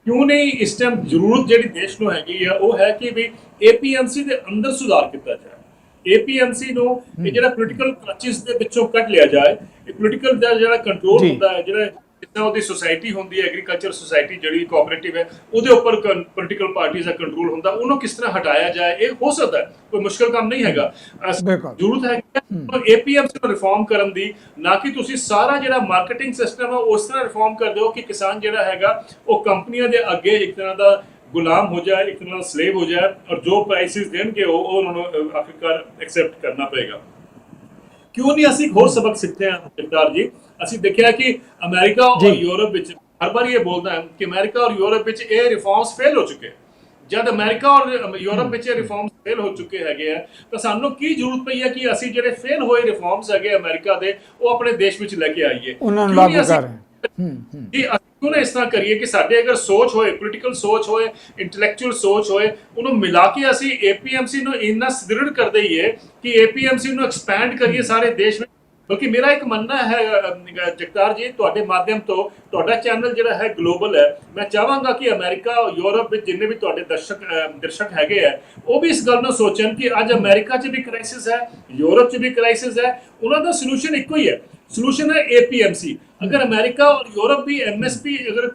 ਕਿਉਂ ਨਹੀਂ ਇਸ ਟਾਈਮ ਜ਼ਰੂਰਤ ਜਿਹੜੀ ਦੇਸ਼ ਨੂੰ ਹੈਗੀ ਆ ਉਹ ਹੈ ਕਿ ਵੀ APMC ਦੇ ਅੰਦਰ ਸੁਧਾਰ ਕੀਤਾ ਜਾਏ। APMC ਨੂੰ ਇਹ ਜਿਹੜਾ ਪੋਲੀਟੀਕਲ ਕਲਚਸ ਦੇ ਵਿੱਚੋਂ ਕੱਢ ਲਿਆ ਜਾਏ। ਇਹ ਪੋਲੀਟੀਕਲ ਦਾ ਜਿਹੜਾ ਕੰਟਰੋਲ ਹੁੰਦਾ ਹੈ, ਜਿਹੜਾ ਜਿੱਦਾਂ ਉਹਦੀ ਸੁਸਾਇਟੀ ਹੁੰਦੀ ਹੈ, ਐਗਰੀਕਲਚਰ ਸੁਸਾਇਟੀ ਜਿਹੜੀ ਕੋਆਪਰੇਟਿਵ ਹੈ, ਉਹਦੇ ਉੱਪਰ ਪੋਲੀਟੀਕਲ ਪਾਰਟੀਆਂ ਦਾ ਕੰਟਰੋਲ ਹੁੰਦਾ, ਉਹਨੂੰ ਕਿਸ ਤਰ੍ਹਾਂ ਹਟਾਇਆ ਜਾਏ। ਇਹ ਹੋ ਸਕਦਾ ਹੈ, ਕੋਈ ਮੁਸ਼ਕਲ ਕੰਮ ਨਹੀਂ ਹੈਗਾ। ਜ਼ਰੂਰਤ ਹੈ APMC ਨੂੰ ਰਿਫਾਰਮ ਕਰਨ ਦੀ, ਨਾ ਕਿ ਤੁਸੀਂ ਸਾਰਾ ਜਿਹੜਾ ਮਾਰਕੀਟਿੰਗ ਸਿਸਟਮ ਹੈ ਉਸ ਤਰ੍ਹਾਂ ਰਿਫਾਰਮ ਕਰ ਦਿਓ ਕਿ ਕਿਸਾਨ ਜਿਹੜਾ ਹੈਗਾ ਉਹ ਕੰਪਨੀਆਂ ਦੇ ਅੱਗੇ ਇੱਕ ਤਰ੍ਹਾਂ ਦਾ ਗੁਲਾਮ ਹੋ ਜਾਏ, ਇੱਕ ਤਰ੍ਹਾਂ ਦਾ ਸਲੇਵ ਹੋ ਜਾਏ, ਔਰ ਜੋ ਪ੍ਰਾਈਸਿਸ ਦੇਣਗੇ ਉਹ ਉਹਨਾਂ ਨੂੰ ਆਖਿਰਕਾਰ ਐਕਸੈਪਟ ਕਰਨਾ ਪਏਗਾ। ਕਿਉਂ ਨਹੀਂ ਅਸੀਂ ਹੋਰ ਸਬਕ ਸਿੱਖਦੇ ਹਾਂ ਜਗਤਾਰ ਜੀ? ਅਸੀਂ ਦੇਖਿਆ ਕਿ ਅਮਰੀਕਾ ਔਰ ਯੂਰਪ ਵਿੱਚ हर बार ये बोलता है कि अमेरिका और यूरोप ਵਿੱਚ ਇਹ ਰਿਫਾਰਮਸ ਫੇਲ ਹੋ ਚੁੱਕੇ। ਜਦ ਅਮਰੀਕਾ ਔਰ ਯੂਰਪ ਵਿੱਚ ਰਿਫਾਰਮਸ ਫੇਲ ਹੋ ਚੁੱਕੇ ਹੈਗੇ ਆ ਤਾਂ ਸਾਨੂੰ ਕੀ ਜ਼ਰੂਰਤ ਪਈ ਹੈ ਕਿ ਅਸੀਂ ਜਿਹੜੇ ਫੇਲ ਹੋਏ ਰਿਫਾਰਮਸ ਹੈਗੇ ਅਮਰੀਕਾ ਦੇ ਉਹ ਆਪਣੇ ਦੇਸ਼ ਵਿੱਚ ਲੈ ਕੇ ਆਈਏ, ਉਹਨਾਂ ਨੂੰ ਲਾਗੂ ਕਰ ਜੀ। क्यों ना इस तरह करिए कि साडे अगर सोच होए, पोलिटिकल सोच होए, इंटलैक्चुअल सोच होए, उन्होंने मिला के असी एपीएमसी ਨੂੰ ਇੰਨਾ ਸੁਦ੍ਰਿੜ ਕਰ ਦਈਏ ਕਿ एपीएमसी ਨੂੰ ਐਕਸਪੈਂਡ ਕਰੀਏ ਸਾਰੇ ਦੇਸ਼ ਵਿੱਚ। ਬਲਕਿ ਮੇਰਾ ਇੱਕ ਮੰਨਣਾ ਹੈ ਜਗਤਾਰ ਜੀ, ਤੁਹਾਡੇ ਮਾਧਿਅਮ ਤੋਂ, ਤੁਹਾਡਾ ਚੈਨਲ ਜਿਹੜਾ ਹੈ ਗਲੋਬਲ ਹੈ, ਮੈਂ ਚਾਹਾਂਗਾ ਕਿ ਅਮਰੀਕਾ ਯੂਰਪ ਵਿੱਚ ਜਿੰਨੇ ਵੀ ਤੁਹਾਡੇ ਦਰਸ਼ਕ ਹੈਗੇ ਆ ਉਹ ਵੀ ਇਸ ਗੱਲ ਨੂੰ ਸੋਚਣ ਕਿ ਅੱਜ ਅਮਰੀਕਾ 'ਚ ਵੀ ਕ੍ਰਾਈਸਿਸ ਹੈ, ਯੂਰਪ 'ਚ ਵੀ ਕ੍ਰਾਈਸਿਸ ਹੈ, ਉਹਨਾਂ ਦਾ ਸੋਲੂਸ਼ਨ ਇੱਕੋ ਹੀ ਹੈ। ਸੋਲੂਸ਼ਨ है एपीएमसी। अगर अमेरिका और यूरोप भी एमएसपी अगर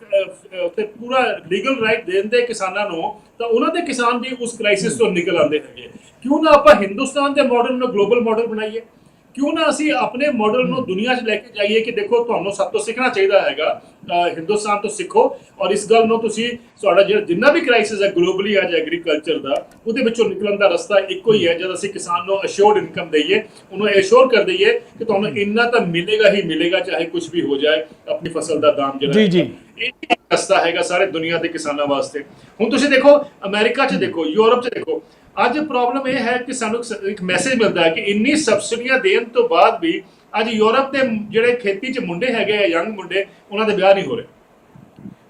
पूरा लीगल राइट देंदे किसानां नूं ਤਾਂ ਉਹਨਾਂ ਦੇ ਕਿਸਾਨ ਵੀ ਉਸ ਕ੍ਰਾਈਸਿਸ ਤੋਂ ਨਿਕਲ ਆਉਂਦੇ ਹੈਗੇ। ਕਿਉਂ ਨਾ ਆਪਾਂ ਹਿੰਦੁਸਤਾਨ ਦੇ ਮਾਡਲ ਨੂੰ ਗਲੋਬਲ ਮਾਡਲ ਬਣਾਈਏ, ਕਿਉਂ ਨਾ ਅਸੀਂ ਆਪਣੇ ਮਾਡਲ ਨੂੰ ਦੁਨੀਆ 'ਚ ਲੈ ਕੇ ਜਾਈਏ ਕਿ ਦੇਖੋ ਤੁਹਾਨੂੰ ਸਭ ਤੋਂ ਸਿੱਖਣਾ ਚਾਹੀਦਾ ਹੈਗਾ, ਹਿੰਦੁਸਤਾਨ ਤੋਂ ਸਿੱਖੋ। ਔਰ ਇਸ ਗੱਲ ਨੂੰ ਤੁਸੀਂ ਤੁਹਾਡਾ ਜਿਹੜਾ ਜਿੰਨਾ ਵੀ ਕ੍ਰਾਈਸਿਸ ਹੈ ਗਲੋਬਲੀ ਅੱਜ ਐਗਰੀਕਲਚਰ ਦਾ, ਉਹਦੇ ਵਿੱਚੋਂ ਨਿਕਲਣ ਦਾ ਰਸਤਾ ਇੱਕੋ ਹੀ ਹੈ। ਜਦ ਅਸੀਂ ਕਿਸਾਨ ਨੂੰ ਅਸ਼ੋਰਡ ਇਨਕਮ ਦਈਏ, ਉਹਨੂੰ ਐਸ਼ੋਰ ਕਰ ਦਈਏ ਕਿ ਤੁਹਾਨੂੰ ਇੰਨਾ ਤਾਂ ਮਿਲੇਗਾ ਹੀ ਮਿਲੇਗਾ ਚਾਹੇ ਕੁਝ ਵੀ ਹੋ ਜਾਏ, ਆਪਣੀ ਫਸਲ ਦਾ ਦਾਮ ਜਿਹੜਾ ਜੀ ਇਹ ਰਸਤਾ ਹੈਗਾ ਸਾਰੇ ਦੁਨੀਆ ਦੇ ਕਿਸਾਨਾਂ ਵਾਸਤੇ। ਹੁਣ ਤੁਸੀਂ ਦੇਖੋ ਅਮਰੀਕਾ 'ਚ ਦੇਖੋ, ਯੂਰਪ 'ਚ ਦੇਖੋ, ਅੱਜ ਪ੍ਰੋਬਲਮ ਇਹ ਹੈ ਕਿ ਸਾਨੂੰ ਇੱਕ ਮੈਸੇਜ ਮਿਲਦਾ ਹੈ ਕਿ ਇੰਨੀ ਸਬਸਿਡੀਆਂ ਦੇਣ ਤੋਂ ਬਾਅਦ ਵੀ ਅੱਜ ਯੂਰਪ ਦੇ ਜਿਹੜੇ ਖੇਤੀ 'ਚ ਮੁੰਡੇ ਹੈਗੇ ਆ, ਯੰਗ ਮੁੰਡੇ, ਉਹਨਾਂ ਦੇ ਵਿਆਹ ਨਹੀਂ ਹੋ ਰਹੇ।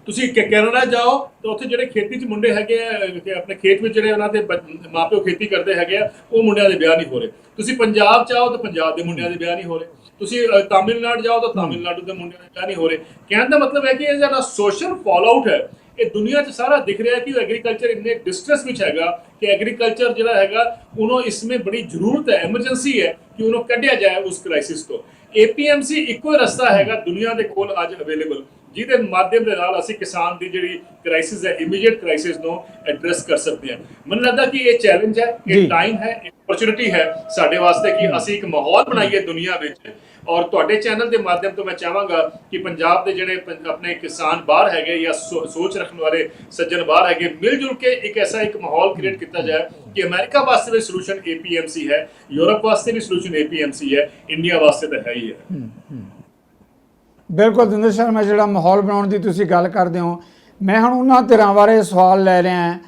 ਤੁਸੀਂ ਕੈਨੇਡਾ ਜਾਓ ਤਾਂ ਉੱਥੇ ਜਿਹੜੇ ਖੇਤੀ 'ਚ ਮੁੰਡੇ ਹੈਗੇ ਆ, ਆਪਣੇ ਖੇਤ ਵਿੱਚ ਜਿਹੜੇ ਉਹਨਾਂ ਦੇ ਮਾਪਿਓ ਖੇਤੀ ਕਰਦੇ ਹੈਗੇ ਆ, ਉਹ ਮੁੰਡਿਆਂ ਦੇ ਵਿਆਹ ਨਹੀਂ ਹੋ ਰਹੇ। ਤੁਸੀਂ ਪੰਜਾਬ 'ਚ ਆਓ ਤਾਂ ਪੰਜਾਬ ਦੇ ਮੁੰਡਿਆਂ ਦੇ ਵਿਆਹ ਨਹੀਂ ਹੋ ਰਹੇ। ਤੁਸੀਂ ਤਾਮਿਲਨਾਡੂ ਜਾਓ ਤਾਂ ਤਾਮਿਲਨਾਡੂ ਦੇ ਮੁੰਡਿਆਂ ਦੇ ਵਿਆਹ ਨਹੀਂ ਹੋ ਰਹੇ। ਕਹਿਣ ਦਾ ਮਤਲਬ ਹੈ ਕਿ ਇਹ ਜਿਹੜਾ ਸੋਸ਼ਲ ਫਾਲਆਊਟ ਹੈ ਇਹ ਦੁਨੀਆ 'ਚ ਸਾਰਾ ਦਿਖ ਰਿਹਾ ਕਿ ਐਗਰੀਕਲਚਰ ਇੰਨੇ ਡਿਸਟ੍ਰੈਸ ਵਿੱਚ ਹੈਗਾ ਕਿ ਐਗਰੀਕਲਚਰ ਜਿਹੜਾ ਹੈਗਾ ਉਹਨੂੰ ਇਸਮੇ ਬੜੀ ਜ਼ਰੂਰਤ ਹੈ, ਐਮਰਜੈਂਸੀ ਹੈ ਕਿ ਉਹਨੂੰ ਕੱਢਿਆ ਜਾਏ ਉਸ ਕ੍ਰਾਈਸਿਸ ਤੋਂ। ਏਪੀਐਮਸੀ ਇੱਕੋ ਹੀ ਰਸਤਾ ਹੈਗਾ ਦੁਨੀਆ ਦੇ ਕੋਲ ਅੱਜ ਅਵੇਲੇਬਲ, ਜਿਹਦੇ ਮਾਧਿਅਮ ਦੇ ਨਾਲ ਅਸੀਂ ਕਿਸਾਨ ਦੀ ਜਿਹੜੀ ਕ੍ਰਾਈਸਿਸ ਹੈ, ਇਮੀਡੀਏਟ ਕ੍ਰਾਈਸਿਸ ਨੂੰ ਐਡਰੈਸ ਕਰ ਸਕਦੇ ਹਾਂ। ਮੈਨੂੰ ਲੱਗਦਾ ਕਿ ਇਹ ਚੈਲੰਜ ਹੈ, ਇਹ ਟਾਈਮ ਹੈ, अपॉर्चुनिटी है ਸਾਡੇ ਵਾਸਤੇ ਕਿ ਅਸੀਂ ਇੱਕ ਮਾਹੌਲ ਬਣਾਈਏ ਦੁਨੀਆ ਵਿੱਚ। ਔਰ ਤੁਹਾਡੇ ਚੈਨਲ ਦੇ ਮਾਧਿਅਮ ਤੋਂ ਮੈਂ ਚਾਹਾਂਗਾ ਕਿ ਪੰਜਾਬ ਦੇ ਜਿਹੜੇ ਆਪਣੇ ਕਿਸਾਨ ਬਾਹਰ ਹੈਗੇ ਜਾਂ ਸੋਚ ਰੱਖਣ ਵਾਲੇ ਸੱਜਣ ਬਾਹਰ ਹੈਗੇ, ਮਿਲ ਜੁਲ ਕੇ ਇੱਕ ਐਸਾ ਇੱਕ ਮਾਹੌਲ ਕ੍ਰੀਏਟ ਕੀਤਾ ਜਾਏ ਕਿ ਅਮਰੀਕਾ ਵਾਸਤੇ ਵੀ ਸੋਲੂਸ਼ਨ ਏਪੀਐਮਸੀ ਹੈ, ਯੂਰਪ ਵਾਸਤੇ ਵੀ ਸੋਲੂਸ਼ਨ ਏਪੀਐਮਸੀ ਹੈ, ਇੰਡੀਆ ਵਾਸਤੇ ਤਾਂ ਹੈ ਹੀ ਹੈ। ਬਿਲਕੁਲ ਦਿੰਦਰ ਸ਼ਰਮਾ, ਜਿਹੜਾ ਮਾਹੌਲ ਬਣਾਉਣ ਦੀ ਤੁਸੀਂ ਗੱਲ ਕਰਦੇ ਹੋ, ਮੈਂ ਹੁਣ ਉਹਨਾਂ ਧਿਰਾਂ ਬਾਰੇ ਸਵਾਲ ਲੈ ਰਿਹਾ ਹਾਂ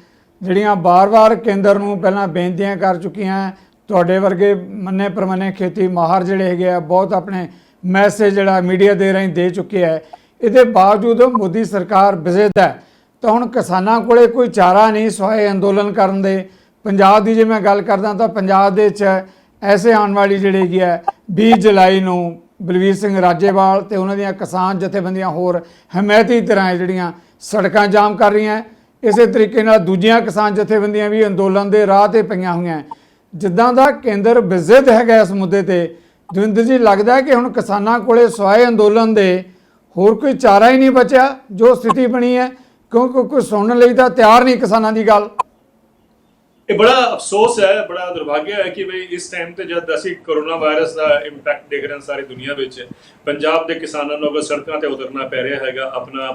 ਜਿਹੜੀਆਂ ਬਾਰ-ਬਾਰ ਕੇਂਦਰ ਨੂੰ ਪਹਿਲਾਂ ਬੇਨਤੀਆਂ ਕਰ ਚੁੱਕੀਆਂ। ਤੁਹਾਡੇ ਵਰਗੇ ਮੰਨੇ ਪ੍ਰਮੰਨੇ ਖੇਤੀ ਮਾਹਰ ਜਿਹੜੇ ਹੈਗੇ ਆ, ਬਹੁਤ ਆਪਣੇ ਮੈਸੇਜ ਜਿਹੜਾ ਮੀਡੀਆ ਦੇ ਰਾਹੀਂ ਦੇ ਚੁੱਕੇ ਹੈ। ਇਹਦੇ ਬਾਵਜੂਦ ਮੋਦੀ ਸਰਕਾਰ ਬਿਜ਼ਿਦ ਹੈ। ਤਾਂ ਹੁਣ ਕਿਸਾਨਾਂ ਕੋਲੇ ਕੋਈ ਚਾਰਾ ਨਹੀਂ ਸਿਵਾਏ ਅੰਦੋਲਨ ਕਰਨ ਦੇ। ਪੰਜਾਬ ਦੀ ਜੇ ਮੈਂ ਗੱਲ ਕਰਦਾ ਤਾਂ ਪੰਜਾਬ ਦੇ ਵਿੱਚ ਐਸੇ ਆਉਣ ਵਾਲੀ ਜਿਹੜੀ ਹੈਗੀ ਹੈ 20 ਜੁਲਾਈ ਨੂੰ ਬਲਵੀਰ ਸਿੰਘ ਰਾਜੇਵਾਲ ਤੇ ਉਹਨਾਂ ਦੀਆਂ ਕਿਸਾਨ ਜਥੇਬੰਦੀਆਂ ਹੋਰ ਹਮਾਇਤੀ ਤਰ੍ਹਾਂ ਜਿਹੜੀਆਂ ਸੜਕਾਂ ਜਾਮ ਕਰ ਰਹੀਆਂ। ਇਸੇ ਤਰੀਕੇ ਨਾਲ ਦੂਜੀਆਂ ਕਿਸਾਨ ਜਥੇਬੰਦੀਆਂ ਵੀ ਅੰਦੋਲਨ ਦੇ ਰਾਹ ਤੇ ਪਈਆਂ ਹੋਈਆਂ। ਜਿੱਦਾਂ ਦਾ ਕੇਂਦਰ ਬਿਜ਼ਿਦ ਹੈਗਾ ਇਸ ਮੁੱਦੇ ਤੇ, ਦਵਿੰਦਰ ਜੀ, ਲੱਗਦਾ ਹੈ ਕਿ ਹੁਣ ਕਿਸਾਨਾਂ ਕੋਲੇ ਸਿਵਾਏ ਅੰਦੋਲਨ ਦੇ ਹੋਰ ਕੋਈ ਚਾਰਾ ਹੀ ਨਹੀਂ ਬਚਿਆ ਜੋ ਸਥਿਤੀ ਬਣੀ ਹੈ, ਕਿਉਂਕਿ ਕੋਈ ਸੁਣਨ ਲਈ ਤਾਂ ਤਿਆਰ ਨਹੀਂ ਕਿਸਾਨਾਂ ਦੀ ਗੱਲ। ਇਹ ਬੜਾ ਅਫਸੋਸ ਹੈ, ਬੜਾ ਦੁਰਭਾਗਿਆ ਹੈ ਕਿ ਬਈ ਇਸ ਟਾਈਮ ਤੇ ਜਦ ਅਸੀਂ ਕੋਰੋਨਾ ਵਾਇਰਸ ਦਾ ਇੰਪੈਕਟ ਦੇਖ ਰਹੇ ਹਾਂ ਸਾਰੀ ਦੁਨੀਆ ਵਿੱਚ, ਪੰਜਾਬ ਦੇ ਕਿਸਾਨਾਂ ਨੂੰ ਅਗਰ ਸੜਕਾਂ ਤੇ ਉਤਰਨਾ ਪੈ ਰਿਹਾ ਹੈਗਾ ਆਪਣਾ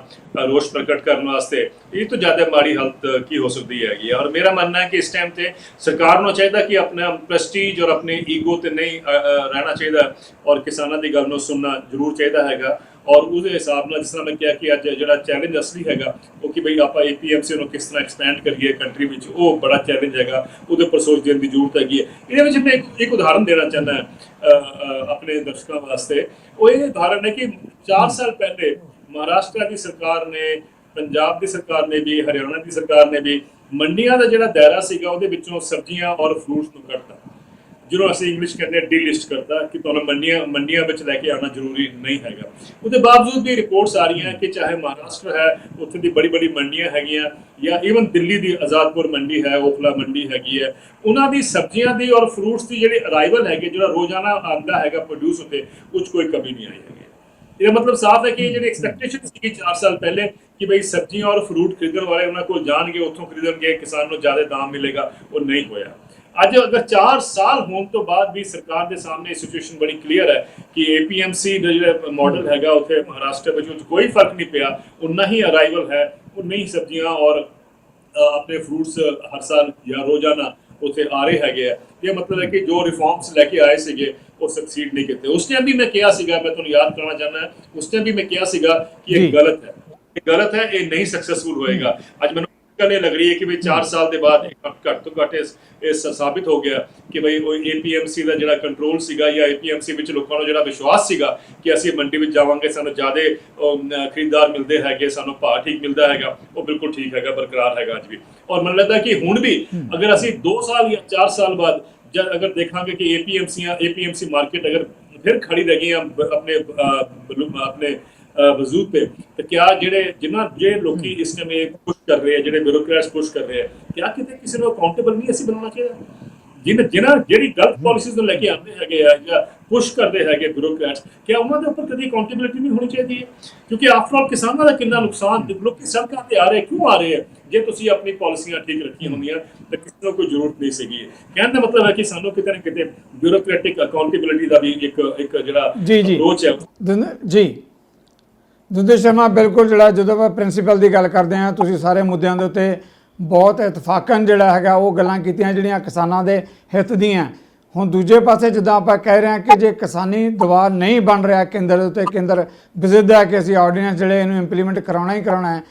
ਰੋਸ਼ ਪ੍ਰਗਟ ਕਰਨ ਵਾਸਤੇ, ਇਹ ਤੋਂ ਜ਼ਿਆਦਾ ਮਾੜੀ ਹਾਲਤ ਕੀ ਹੋ ਸਕਦੀ ਹੈਗੀ। ਔਰ ਮੇਰਾ ਮੰਨਣਾ ਹੈ ਕਿ ਇਸ ਟਾਈਮ ਤੇ ਸਰਕਾਰ ਨੂੰ ਚਾਹੀਦਾ ਕਿ ਆਪਣਾ ਪ੍ਰੈਸਟੀਜ ਔਰ ਆਪਣੇ ਈਗੋ ਤੇ ਨਹੀਂ ਰਹਿਣਾ ਚਾਹੀਦਾ ਔਰ ਕਿਸਾਨਾਂ ਦੀ ਗੱਲ ਨੂੰ ਸੁਣਨਾ ਜ਼ਰੂਰ ਚਾਹੀਦਾ ਹੈਗਾ। ਔਰ ਉਹਦੇ ਹਿਸਾਬ ਨਾਲ ਜਿਸ ਤਰ੍ਹਾਂ ਮੈਂ ਕਿਹਾ ਕਿ ਅੱਜ ਜਿਹੜਾ ਚੈਲੰਜ ਅਸਲੀ ਹੈਗਾ ਉਹ ਕਿ ਬਈ ਆਪਾਂ ਏਪੀਐਮਸੀ ਨੂੰ ਕਿਸ ਤਰ੍ਹਾਂ ਐਕਸਪੈਂਡ ਕਰੀਏ ਕੰਟਰੀ ਵਿੱਚ, ਉਹ ਬੜਾ ਚੈਲੰਜ ਹੈਗਾ, ਉਹਦੇ ਉੱਪਰ ਸੋਚ ਦੇਣ ਦੀ ਜ਼ਰੂਰਤ ਹੈਗੀ ਹੈ। ਇਹਦੇ ਵਿੱਚ ਮੈਂ ਇੱਕ ਉਦਾਹਰਨ ਦੇਣਾ ਚਾਹੁੰਦਾ ਆਪਣੇ ਦਰਸ਼ਕਾਂ ਵਾਸਤੇ। ਉਹ ਇਹ ਉਦਾਹਰਨ ਹੈ ਕਿ 4 ਸਾਲ ਪਹਿਲੇ ਮਹਾਰਾਸ਼ਟਰ ਦੀ ਸਰਕਾਰ ਨੇ, ਪੰਜਾਬ ਦੀ ਸਰਕਾਰ ਨੇ ਵੀ, ਹਰਿਆਣਾ ਦੀ ਸਰਕਾਰ ਨੇ ਵੀ ਮੰਡੀਆਂ ਦਾ ਜਿਹੜਾ ਦਾਇਰਾ ਸੀਗਾ ਉਹਦੇ ਵਿੱਚੋਂ ਸਬਜ਼ੀਆਂ ਔਰ ਫਰੂਟਸ ਨੂੰ ਕੱਢਤਾ, ਜਿਹਨੂੰ ਅਸੀਂ ਇੰਗਲਿਸ਼ ਕਹਿੰਦੇ ਹਾਂ ਡੀਲਿਸਟ ਕਰਤਾ ਕਿ ਤੁਹਾਨੂੰ ਮੰਡੀਆਂ ਵਿੱਚ ਲੈ ਕੇ ਆਉਣਾ ਜ਼ਰੂਰੀ ਨਹੀਂ ਹੈਗਾ। ਉਹਦੇ ਬਾਵਜੂਦ ਵੀ ਰਿਪੋਰਟਸ ਆ ਰਹੀਆਂ ਕਿ ਚਾਹੇ ਮਹਾਰਾਸ਼ਟਰ ਹੈ, ਉੱਥੇ ਦੀ ਬੜੀ ਮੰਡੀਆਂ ਹੈਗੀਆਂ, ਜਾਂ ਈਵਨ ਦਿੱਲੀ ਦੀ ਆਜ਼ਾਦਪੁਰ ਮੰਡੀ ਹੈ, ਓਖਲਾ ਮੰਡੀ ਹੈਗੀ ਹੈ, ਉਹਨਾਂ ਦੀ ਸਬਜ਼ੀਆਂ ਦੀ ਔਰ ਫਰੂਟਸ ਦੀ ਜਿਹੜੀ ਅਰਾਈਵਲ ਹੈਗੀ, ਜਿਹੜਾ ਰੋਜ਼ਾਨਾ ਆਉਂਦਾ ਹੈਗਾ ਪ੍ਰੋਡਿਊਸ ਉੱਤੇ, ਉਹ 'ਚ ਕੋਈ ਕਮੀ ਨਹੀਂ ਆਈ ਹੈਗੀ। ਇਹਦਾ ਮਤਲਬ ਸਾਫ਼ ਹੈ ਕਿ ਜਿਹੜੀ ਐਕਸਪੈਕਟੇਸ਼ਨ ਸੀ 4 ਸਾਲ ਪਹਿਲੇ ਕਿ ਬਈ ਸਬਜ਼ੀਆਂ ਔਰ ਫਰੂਟ ਖਰੀਦਣ ਵਾਲੇ ਉਹਨਾਂ ਕੋਲ ਜਾਣਗੇ, ਉੱਥੋਂ ਖਰੀਦਣਗੇ, ਕਿਸਾਨ ਨੂੰ ਜ਼ਿਆਦਾ ਦਾਮ ਮਿਲੇਗਾ, ਉਹ ਨਹੀਂ ਹੋਇਆ। ਅੱਜ ਅਗਰ 4 ਸਾਲ ਹੋਣ ਤੋਂ ਬਾਅਦ ਵੀ ਸਰਕਾਰ ਦੇ ਸਾਹਮਣੇ ਸਿਚੁਏਸ਼ਨ ਬੜੀ ਕਲੀਅਰ ਹੈ ਕਿ ਏਪੀਐਮਸੀ ਦਾ ਜਿਹੜਾ ਮਾਡਲ ਹੈਗਾ ਉੱਥੇ ਮਹਾਰਾਸ਼ਟਰ ਵਿੱਚ ਕੋਈ ਫਰਕ ਨਹੀਂ ਪਿਆ, ਉਨਾ ਹੀ ਅਰਾਈਵਲ ਹੈ, ਉਨਾ ਹੀ ਸਬਜ਼ੀਆਂ ਔਰ ਆਪਣੇ ਫਰੂਟਸ ਹਰ ਸਾਲ ਜਾਂ ਰੋਜ਼ਾਨਾ ਉੱਥੇ ਆ ਰਹੇ ਹੈਗੇ ਆ। ਇਹ ਮਤਲਬ ਹੈ ਕਿ ਜੋ ਰਿਫਾਰਮਸ ਲੈ ਕੇ ਆਏ ਸੀਗੇ ਉਹ ਸਕਸੀਡ ਨਹੀਂ ਕੀਤੇ। ਉਸ ਟਾਈਮ ਵੀ ਮੈਂ ਕਿਹਾ ਸੀਗਾ, ਮੈਂ ਤੁਹਾਨੂੰ ਯਾਦ ਕਰਾਉਣਾ ਚਾਹੁੰਦਾ, ਉਸ ਟਾਈਮ ਵੀ ਮੈਂ ਕਿਹਾ ਸੀਗਾ ਕਿ ਇਹ ਗਲਤ ਹੈ। ਇਹ ਗਲਤ ਹੈ, ਇਹ ਨਹੀਂ ਸਕਸੈਸਫੁਲ ਹੋਏਗਾ। ਅੱਜ ਮੈਨੂੰ ਗੱਲ ਇਹ ਲੱਗ ਰਹੀ ਹੈ ਕਿ ਵੀ 4 ਸਾਲ ਦੇ ਬਾਅਦ ਘੱਟ ਤੋਂ ਘੱਟ ਇਹ ਸਾਬਿਤ ਹੋ ਗਿਆ ਕਿ ਬਈ ਉਹ APMC ਦਾ ਜਿਹੜਾ ਕੰਟਰੋਲ ਸੀਗਾ ਜਾਂ APMC ਵਿੱਚ ਲੋਕਾਂ ਨੂੰ ਜਿਹੜਾ ਵਿਸ਼ਵਾਸ ਸੀਗਾ ਕਿ ਅਸੀਂ ਮੰਡੀ ਵਿੱਚ ਜਾਵਾਂਗੇ, ਸਾਨੂੰ ਜ਼ਿਆਦਾ ਖਰੀਦਦਾਰ ਮਿਲਦੇ ਹੈਗੇ, ਸਾਨੂੰ ਭਾਅ ਠੀਕ ਮਿਲਦਾ ਹੈਗਾ, ਉਹ ਬਿਲਕੁਲ ਠੀਕ ਹੈਗਾ, ਬਰਕਰਾਰ ਹੈਗਾ ਅੱਜ ਵੀ। ਔਰ ਮੈਨੂੰ ਲੱਗਦਾ ਕਿ ਹੁਣ ਵੀ ਅਗਰ ਅਸੀਂ 2 ਸਾਲ ਜਾਂ 4 ਸਾਲ ਬਾਅਦ ਜਦ ਅਗਰ ਦੇਖਾਂਗੇ ਕਿ APMC ਮਾਰਕੀਟ ਅਗਰ ਫਿਰ ਖੜੀ ਰਹਿ ਗਈ ਆਪਣੇ वजूद पे, तो क्या जे लोग इस टाइम पुश कर रहे हैं, जो ब्यूरोक्रेट्स पुश कर रहे हैं, क्या किसी को अकाउंटेबल नहीं ऐसी बनाना चाहिए? ਜਿਹੜੀ ਗਲਤ ਪਾਲਿਸੀਜ਼ ਨੂੰ ਲੈ ਕੇ ਆਉਂਦੇ ਹੈਗੇ ਆ ਜਾਂ ਪੁਸ਼ ਕਰਦੇ ਹੈਗੇ ਬਿਊਰੋਕਰੈਟਸ, ਕਿ ਉਹਨਾਂ ਦੇ ਉੱਪਰ ਕਦੀ ਅਕਾਊਂਟੇਬਿਲਿਟੀ ਨਹੀਂ ਹੋਣੀ ਚਾਹੀਦੀ ਹੈ? ਕਿਉਂਕਿ ਆਫਟਰ ਆਲ ਕਿਸਾਨਾਂ ਦਾ ਕਿੰਨਾ ਨੁਕਸਾਨ, ਲੋਕੀ ਸੜਕਾਂ ਤੇ ਆ ਰਹੇ ਕਿਉਂ ਆ ਰਹੇ ਆ? ਜੇ ਤੁਸੀਂ ਆਪਣੀ ਪਾਲਿਸੀਆਂ ਠੀਕ ਰੱਖੀਆਂ ਹੁੰਦੀਆਂ ਤਾਂ ਕਿਸੇ ਨੂੰ ਕੋਈ ਜ਼ਰੂਰਤ ਨਹੀਂ ਸੀਗੀ। ਕਹਿਣ ਦਾ ਮਤਲਬ ਹੈ ਕਿ ਸਾਨੂੰ ਕਿਤੇ ਨਾ ਕਿਤੇ ਬਿਊਰੋਕ੍ਰੈਟਿਕ ਅਕਾਊਂਟੇਬਿਲਿਟੀ ਦਾ ਵੀ ਇੱਕ ਜਿਹੜਾ ਅਪਰੋਚ ਹੈ। ਜੀ ਦੁੰਦੇ ਸ਼ਰਮਾ, ਬਿਲਕੁਲ ਜਿਹੜਾ ਜਦੋਂ ਆਪਾਂ ਪ੍ਰਿੰਸੀਪਲ ਦੀ ਗੱਲ ਕਰਦੇ ਹਾਂ, ਤੁਸੀਂ ਸਾਰੇ ਮੁੱਦਿਆਂ ਦੇ ਉੱਤੇ ਬਹੁਤ ਇਤਫਾਕਨ ਜਿਹੜਾ ਹੈਗਾ ਉਹ ਗੱਲਾਂ ਕੀਤੀਆਂ ਜਿਹੜੀਆਂ ਕਿਸਾਨਾਂ ਦੇ ਹਿੱਤ ਦੀਆਂ। ਹੁਣ ਦੂਜੇ ਪਾਸੇ ਜਿੱਦਾਂ ਆਪਾਂ ਕਹਿ ਰਹੇ ਹਾਂ ਕਿ ਜੇ ਕਿਸਾਨੀ ਦਬਾਅ ਨਹੀਂ ਬਣ ਰਿਹਾ ਕੇਂਦਰ ਦੇ ਉੱਤੇ, ਕੇਂਦਰ ਵਿਜ਼ਿਟ ਹੈ ਕਿ ਅਸੀਂ ਆਰਡੀਨੈਂਸ ਜਿਹੜੇ ਇਹਨੂੰ ਇੰਪਲੀਮੈਂਟ ਕਰਾਉਣਾ ਹੀ ਕਰਾਉਣਾ ਹੈ।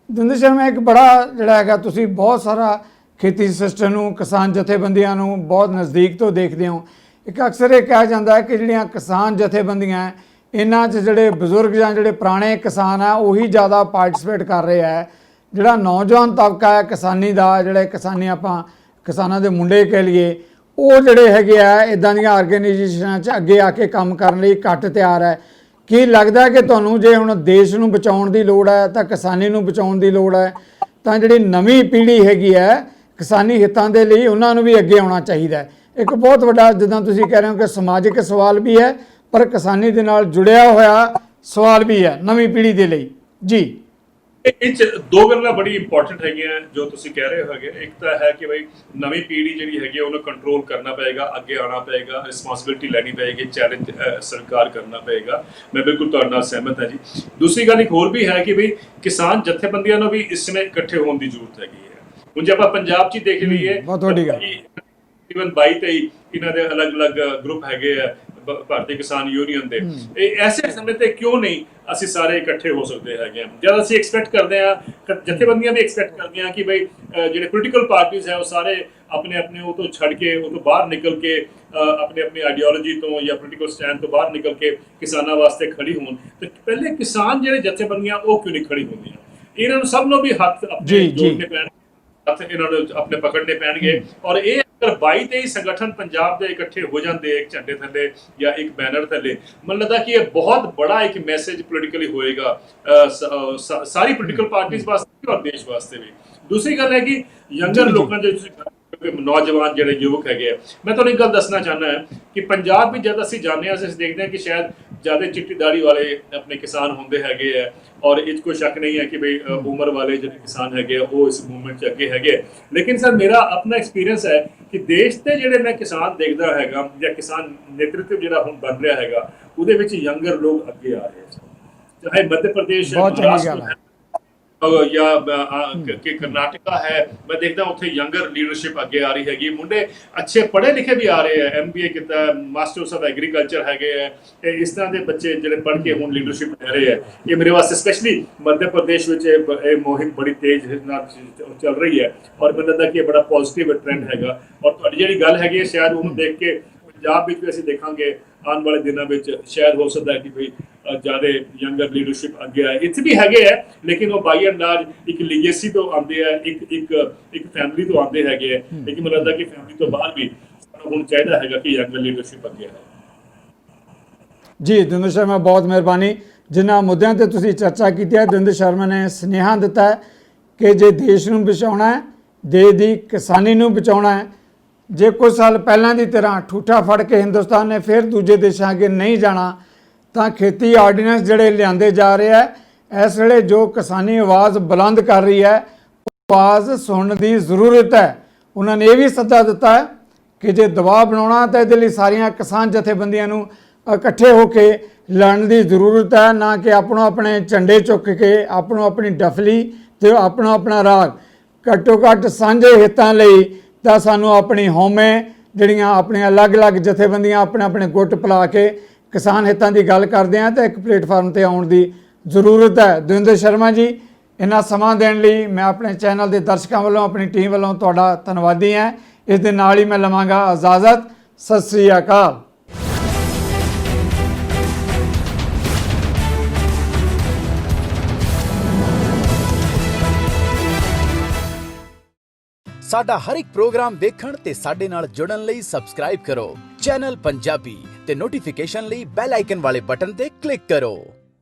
ਦੁੰਦੇ ਸ਼ਰਮਾ, ਇੱਕ ਬੜਾ ਜਿਹੜਾ ਹੈਗਾ ਤੁਸੀਂ ਬਹੁਤ ਸਾਰਾ ਖੇਤੀ ਸਿਸਟਮ ਨੂੰ, ਕਿਸਾਨ ਜਥੇਬੰਦੀਆਂ ਨੂੰ ਬਹੁਤ ਨਜ਼ਦੀਕ ਤੋਂ ਦੇਖਦੇ ਹੋ। ਇੱਕ ਅਕਸਰ ਇਹ ਕਿਹਾ ਜਾਂਦਾ ਹੈ ਕਿ ਜਿਹੜੀਆਂ ਕਿਸਾਨ ਜਥੇਬੰਦੀਆਂ ਇਹਨਾਂ 'ਚ ਜਿਹੜੇ ਬਜ਼ੁਰਗ ਜਾਂ ਜਿਹੜੇ ਪੁਰਾਣੇ ਕਿਸਾਨ ਆ ਉਹੀ ਜ਼ਿਆਦਾ ਪਾਰਟਿਸਿਪੇਟ ਕਰ ਰਹੇ ਆ। ਜਿਹੜਾ ਨੌਜਵਾਨ ਤਬਕਾ ਹੈ ਕਿਸਾਨੀ ਦਾ, ਜਿਹੜੇ ਕਿਸਾਨੀ ਆਪਾਂ ਕਿਸਾਨਾਂ ਦੇ ਮੁੰਡੇ ਕਹਿ ਲਈਏ, ਉਹ ਜਿਹੜੇ ਹੈਗੇ ਆ ਇੱਦਾਂ ਦੀਆਂ ਆਰਗੇਨਾਈਜੇਸ਼ਨਾਂ 'ਚ ਅੱਗੇ ਆ ਕੇ ਕੰਮ ਕਰਨ ਲਈ ਘੱਟ ਤਿਆਰ ਹੈ। ਕੀ ਲੱਗਦਾ ਕਿ ਤੁਹਾਨੂੰ ਜੇ ਹੁਣ ਦੇਸ਼ ਨੂੰ ਬਚਾਉਣ ਦੀ ਲੋੜ ਹੈ ਤਾਂ ਕਿਸਾਨੀ ਨੂੰ ਬਚਾਉਣ ਦੀ ਲੋੜ ਹੈ, ਤਾਂ ਜਿਹੜੀ ਨਵੀਂ ਪੀੜ੍ਹੀ ਹੈਗੀ ਹੈ ਕਿਸਾਨੀ ਹਿੱਤਾਂ ਦੇ ਲਈ ਉਹਨਾਂ ਨੂੰ ਵੀ ਅੱਗੇ ਆਉਣਾ ਚਾਹੀਦਾ ਹੈ? ਇੱਕ ਬਹੁਤ ਵੱਡਾ ਜਿੱਦਾਂ ਤੁਸੀਂ ਕਹਿ ਰਹੇ ਹੋ ਕਿ ਸਮਾਜਿਕ ਸਵਾਲ ਵੀ ਹੈ, ਪਰ ਕਿਸਾਨੀ ਦੇ ਨਾਲ ਜੁੜਿਆ ਹੋਇਆ ਸਵਾਲ ਵੀ ਹੈ ਨਵੀਂ ਪੀੜ੍ਹੀ ਦੇ ਲਈ। ਜੀ, ਇਹ 2 ਗੱਲਾਂ ਬੜੀ ਇੰਪੋਰਟੈਂਟ ਹੈਗੀਆਂ ਜੋ ਤੁਸੀਂ ਕਹਿ ਰਹੇ ਹੋਗੇ। ਇੱਕ ਤਾਂ ਹੈ ਕਿ ਬਈ ਨਵੀਂ ਪੀੜ੍ਹੀ ਜਿਹੜੀ ਹੈਗੀ ਉਹਨੂੰ ਕੰਟਰੋਲ ਕਰਨਾ ਪਏਗਾ, ਅੱਗੇ ਆਉਣਾ ਪਏਗਾ, ਰਿਸਪੌਂਸਿਬਿਲਿਟੀ ਲੈਣੀ ਪਏਗੀ, ਚੈਲੰਜ ਸਰਕਾਰ ਕਰਨਾ ਪਏਗਾ। ਮੈਂ ਬਿਲਕੁਲ ਤੁਹਾਡੇ ਨਾਲ ਸਹਿਮਤ ਹਾਂ ਜੀ। ਦੂਸਰੀ ਗੱਲ ਇੱਕ ਹੋਰ ਵੀ ਹੈ ਕਿ ਬਈ ਕਿਸਾਨ ਜਥੇਬੰਦੀਆਂ ਨੂੰ ਵੀ ਇਸ ਸਮੇਂ ਇਕੱਠੇ ਹੋਣ ਦੀ ਜ਼ਰੂਰਤ ਹੈਗੀ ਹੈ। ਹੁਣ ਜੇ ਆਪਾਂ ਪੰਜਾਬ 'ਚ ਦੇਖ ਲਈਏ, ਬਹੁਤ ਵੱਡੀ ਗੱਲ, ਈਵਨ 22-23 ਇਹਨਾਂ ਦੇ ਅਲੱਗ-ਅਲੱਗ ਗਰੁੱਪ ਹੈਗੇ ਆ ਭਾਰਤੀ ਕਿਸਾਨ ਯੂਨੀਅਨ ਦੇ। ਇਹ ਐਸੇ ਸਮੇਂ ਤੇ ਕਿਉਂ ਨਹੀਂ ਅਸੀਂ ਸਾਰੇ ਇਕੱਠੇ ਹੋ ਸਕਦੇ ਹੈਗੇ ਆ? ਜਦ ਅਸੀਂ ਐਕਸਪੈਕਟ ਕਰਦੇ ਆ, ਜਥੇਬੰਦੀਆਂ ਵੀ ਐਕਸਪੈਕਟ ਕਰਦੀਆਂ ਕਿ ਬਈ ਜਿਹੜੇ ਪੋਲੀਟੀਕਲ ਪਾਰਟੀਆਂ ਹੈ ਉਹ ਸਾਰੇ ਆਪਣੇ ਉਹ ਤੋਂ ਛੱਡ ਕੇ, ਉਹ ਤੋਂ ਬਾਹਰ ਨਿਕਲ ਕੇ, ਆਪਣੀ ਆਈਡੀਓਲੋਜੀ ਤੋਂ ਜਾਂ ਪੋਲੀਟੀਕਲ ਸਟੈਂਡ ਤੋਂ ਬਾਹਰ ਨਿਕਲ ਕੇ ਕਿਸਾਨਾਂ ਵਾਸਤੇ ਖੜੀ ਹੋਣ। ਤੇ ਪਹਿਲੇ ਕਿਸਾਨ ਜਿਹੜੇ ਜਥੇਬੰਦੀਆਂ ਉਹ ਕਿਉਂ ਨਹੀਂ ਖੜੀ ਹੁੰਦੀਆਂ? ਇਹਨਾਂ ਨੂੰ ਸਭ ਨੂੰ ਵੀ ਹੱਥ ਆਪਣੇ ਜੋੜਨੇ ਪੈਣਗੇ, ਹੱਥ ਇਹਨਾਂ ਨੂੰ ਆਪਣੇ ਪਕੜਨੇ ਪੈਣਗੇ। ਔਰ ਇਹ ਅਗਰ 22-23 ਸੰਗਠਨ ਪੰਜਾਬ ਦੇ ਇਕੱਠੇ ਹੋ ਜਾਂਦੇ ਇੱਕ ਝੰਡੇ ਥੱਲੇ ਜਾਂ ਇੱਕ ਬੈਨਰ ਥੱਲੇ, ਮੈਨੂੰ ਲੱਗਦਾ ਕਿ ਇਹ ਬਹੁਤ ਬੜਾ ਇੱਕ ਮੈਸੇਜ ਪੋਲੀਟੀਕਲੀ ਹੋਏਗਾ ਸਾਰੀ ਪੋਲੀਟੀਕਲ ਪਾਰਟੀਆਂ ਵਾਸਤੇ ਔਰ ਦੇਸ਼ ਵਾਸਤੇ ਵੀ। ਦੂਸਰੀ ਗੱਲ ਹੈ ਕਿ ਯੰਗਰ ਲੋਕਾਂ ਦੇ ਨੌਜਵਾਨ ਜਿਹੜੇ ਯੁਵਕ ਹੈਗੇ ਆ, ਮੈਂ ਤੁਹਾਨੂੰ ਇੱਕ ਗੱਲ ਦੱਸਣਾ ਚਾਹੁੰਦਾ ਹਾਂ ਕਿ ਪੰਜਾਬ ਵੀ ਜਦ ਅਸੀਂ ਜਾਂਦੇ ਹਾਂ, ਅਸੀਂ ਦੇਖਦੇ ਹਾਂ ਕਿ ਸ਼ਾਇਦ ਜ਼ਿਆਦਾ ਚਿੱਟੀ ਦਾੜੀ ਵਾਲੇ ਆਪਣੇ ਕਿਸਾਨ ਹੁੰਦੇ ਹੈਗੇ ਆ। ਔਰ ਇਹ 'ਚ ਕੋਈ ਸ਼ੱਕ ਨਹੀਂ ਹੈ ਕਿ ਬਈ ਉਮਰ ਵਾਲੇ ਜਿਹੜੇ ਕਿਸਾਨ ਹੈਗੇ ਆ ਉਹ ਇਸ ਮੂਵਮੈਂਟ 'ਚ ਅੱਗੇ ਹੈਗੇ। ਲੇਕਿਨ ਸਰ ਮੇਰਾ ਆਪਣਾ ਐਕਸਪੀਰੀਅੰਸ ਹੈ ਕਿ ਦੇਸ਼ ਦੇ ਜਿਹੜੇ ਮੈਂ ਕਿਸਾਨ ਦੇਖਦਾ ਹੈਗਾ ਜਾਂ ਕਿਸਾਨ ਨੇਤਰਤਵ ਜਿਹੜਾ ਹੁਣ ਬਣ ਰਿਹਾ ਹੈਗਾ, ਉਹਦੇ ਵਿੱਚ ਯੰਗਰ ਲੋਕ ਅੱਗੇ ਆ ਰਹੇ। ਚਾਹੇ ਮੱਧ ਪ੍ਰਦੇਸ਼ ਜਾਂ ਕਿ ਕਰਨਾਟਕਾ ਹੈ, ਮੈਂ ਦੇਖਦਾ ਉੱਥੇ ਯੰਗਰ ਲੀਡਰਸ਼ਿਪ ਅੱਗੇ ਆ ਰਹੀ ਹੈਗੀ। ਮੁੰਡੇ ਅੱਛੇ ਪੜ੍ਹੇ ਲਿਖੇ ਵੀ ਆ ਰਹੇ ਹੈ, MBA ਕੀਤਾ, ਮਾਸਟਰਸ ਆਫ ਐਗਰੀਕਲਚਰ ਹੈਗੇ ਹੈ। ਇਸ ਤਰ੍ਹਾਂ ਦੇ ਬੱਚੇ ਜਿਹੜੇ ਪੜ੍ਹ ਕੇ ਹੁਣ ਲੀਡਰਸ਼ਿਪ ਲੈ ਰਹੇ ਹੈ। ਇਹ ਮੇਰੇ ਵਾਸਤੇ ਸਪੈਸ਼ਲੀ ਮੱਧ ਪ੍ਰਦੇਸ਼ ਵਿੱਚ ਇਹ ਮੁਹਿੰਮ ਬੜੀ ਤੇਜ਼ ਨਾਲ ਚੱਲ ਰਹੀ ਹੈ ਔਰ ਮੈਨੂੰ ਲੱਗਦਾ ਕਿ ਇਹ ਬੜਾ ਪੋਜ਼ਿਟਿਵ ਟ੍ਰੈਂਡ ਹੈਗਾ। ਔਰ ਤੁਹਾਡੀ ਜਿਹੜੀ ਗੱਲ ਹੈਗੀ ਹੈ, ਸ਼ਾਇਦ ਉਹਨੂੰ ਦੇਖ ਕੇ ਪੰਜਾਬ ਵਿੱਚ ਵੀ ਅਸੀਂ ਦੇਖਾਂਗੇ ਆਉਣ ਵਾਲੇ ਦਿਨਾਂ ਵਿੱਚ ਸ਼ਾਇਦ ਹੋ ਸਕਦਾ ਕਿ ਕੋਈ ਜ਼ਿਆਦਾ ਯੰਗਰ ਲੀਡਰਸ਼ਿਪ ਅੱਗੇ ਆਏ। ਇੱਥੇ ਵੀ ਹੈਗੇ ਹੈ, ਲੇਕਿਨ ਉਹ ਬਾਈ ਐਂਡ ਲਾਰਜ ਇੱਕ ਲੀਗੇਸੀ ਤੋਂ ਆਉਂਦੇ ਆ, ਇੱਕ ਫੈਮਿਲੀ ਤੋਂ ਆਉਂਦੇ ਹੈਗੇ ਹੈ। ਲੇਕਿਨ ਮੈਨੂੰ ਲੱਗਦਾ ਕਿ ਫੈਮਿਲੀ ਤੋਂ ਬਾਹਰ ਵੀ ਸਾਨੂੰ ਹੁਣ ਚਾਹੀਦਾ ਹੈਗਾ ਕਿ ਯੰਗਰ ਲੀਡਰਸ਼ਿਪ ਅੱਗੇ ਆਏ। ਜੀ ਦਵਿੰਦਰ ਸ਼ਰਮਾ, ਬਹੁਤ ਮਿਹਰਬਾਨੀ। ਜਿਨ੍ਹਾਂ ਮੁੱਦਿਆਂ ਤੇ ਤੁਸੀਂ ਚਰਚਾ ਕੀਤੀ ਹੈ, ਦਵਿੰਦਰ ਸ਼ਰਮਾ ਨੇ ਸੁਨੇਹਾ ਦਿੱਤਾ ਹੈ ਕਿ ਜੇ ਦੇਸ਼ ਨੂੰ ਬਚਾਉਣਾ ਹੈ, ਦੇਸ਼ ਦੀ ਕਿਸਾਨੀ ਨੂੰ ਬਚਾਉਣਾ ਹੈ, ਜੇ ਕੁਝ ਸਾਲ ਪਹਿਲਾਂ ਦੀ ਤਰ੍ਹਾਂ ਠੂਠਾ ਫੜ ਕੇ ਹਿੰਦੁਸਤਾਨ ਨੇ ਫਿਰ ਦੂਜੇ ਦੇਸ਼ਾਂ ਅੱਗੇ ਨਹੀਂ ਜਾਣਾ, ਤਾਂ ਖੇਤੀ ਆਰਡੀਨੈਂਸ ਜਿਹੜੇ ਲਿਆਂਦੇ ਜਾ ਰਹੇ ਹੈ, ਇਸ ਵੇਲੇ ਜੋ ਕਿਸਾਨੀ ਆਵਾਜ਼ ਬੁਲੰਦ ਕਰ ਰਹੀ ਹੈ, ਉਹ ਆਵਾਜ਼ ਸੁਣਨ ਦੀ ਜ਼ਰੂਰਤ ਹੈ। ਉਹਨਾਂ ਨੇ ਇਹ ਵੀ ਸੱਦਾ ਦਿੱਤਾ ਹੈ ਕਿ ਜੇ ਦਬਾਅ ਬਣਾਉਣਾ ਤਾਂ ਇਹਦੇ ਲਈ ਸਾਰੀਆਂ ਕਿਸਾਨ ਜਥੇਬੰਦੀਆਂ ਨੂੰ ਇਕੱਠੇ ਹੋ ਕੇ ਲੜਨ ਦੀ ਜ਼ਰੂਰਤ ਹੈ, ਨਾ ਕਿ ਆਪਣੇ ਝੰਡੇ ਚੁੱਕ ਕੇ ਆਪਣੀ ਡਫਲੀ ਤੇ ਆਪਣਾ ਰਾਗ। ਘੱਟੋ ਘੱਟ ਸਾਂਝੇ ਹਿੱਤਾਂ ਲਈ ਤਾਂ ਸਾਨੂੰ ਆਪਣੀ ਹਉਮੈ ਜਿਹੜੀਆਂ ਆਪਣੀਆਂ ਅਲੱਗ-ਅਲੱਗ ਜਥੇਬੰਦੀਆਂ ਆਪਣੇ ਗੁੱਟ ਪਿਲਾ ਕੇ ਕਿਸਾਨ ਹਿੱਤਾਂ ਦੀ ਗੱਲ ਕਰਦੇ ਆ ਤਾਂ ਇੱਕ ਪਲੇਟਫਾਰਮ ਤੇ ਆਉਣ ਦੀ ਜ਼ਰੂਰਤ ਹੈ। ਦਵਿੰਦਰ ਸ਼ਰਮਾ ਜੀ, ਇੰਨਾ ਸਮਾਂ ਦੇਣ ਲਈ ਮੈਂ ਆਪਣੇ ਚੈਨਲ ਦੇ ਦਰਸ਼ਕਾਂ ਵੱਲੋਂ, ਆਪਣੀ ਟੀਮ ਵੱਲੋਂ ਤੁਹਾਡਾ ਧੰਨਵਾਦੀ ਹਾਂ। ਇਸ ਦੇ ਨਾਲ ਹੀ ਮੈਂ ਲਵਾਂਗਾ ਇਜਾਜ਼ਤ। ਸਤਿ ਸ੍ਰੀ ਅਕਾਲ। ਸਾਡਾ ਹਰ ਇੱਕ ਪ੍ਰੋਗਰਾਮ ਵੇਖਣ ਤੇ ਸਾਡੇ ਨਾਲ ਜੁੜਨ ਲਈ ਸਬਸਕ੍ਰਾਈਬ ਕਰੋ ਚੈਨਲ ਪੰਜਾਬੀ ਤੇ ਨੋਟੀਫਿਕੇਸ਼ਨ ਲਈ ਬੈਲ ਆਈਕਨ ਵਾਲੇ ਬਟਨ ਤੇ ਕਲਿੱਕ ਕਰੋ।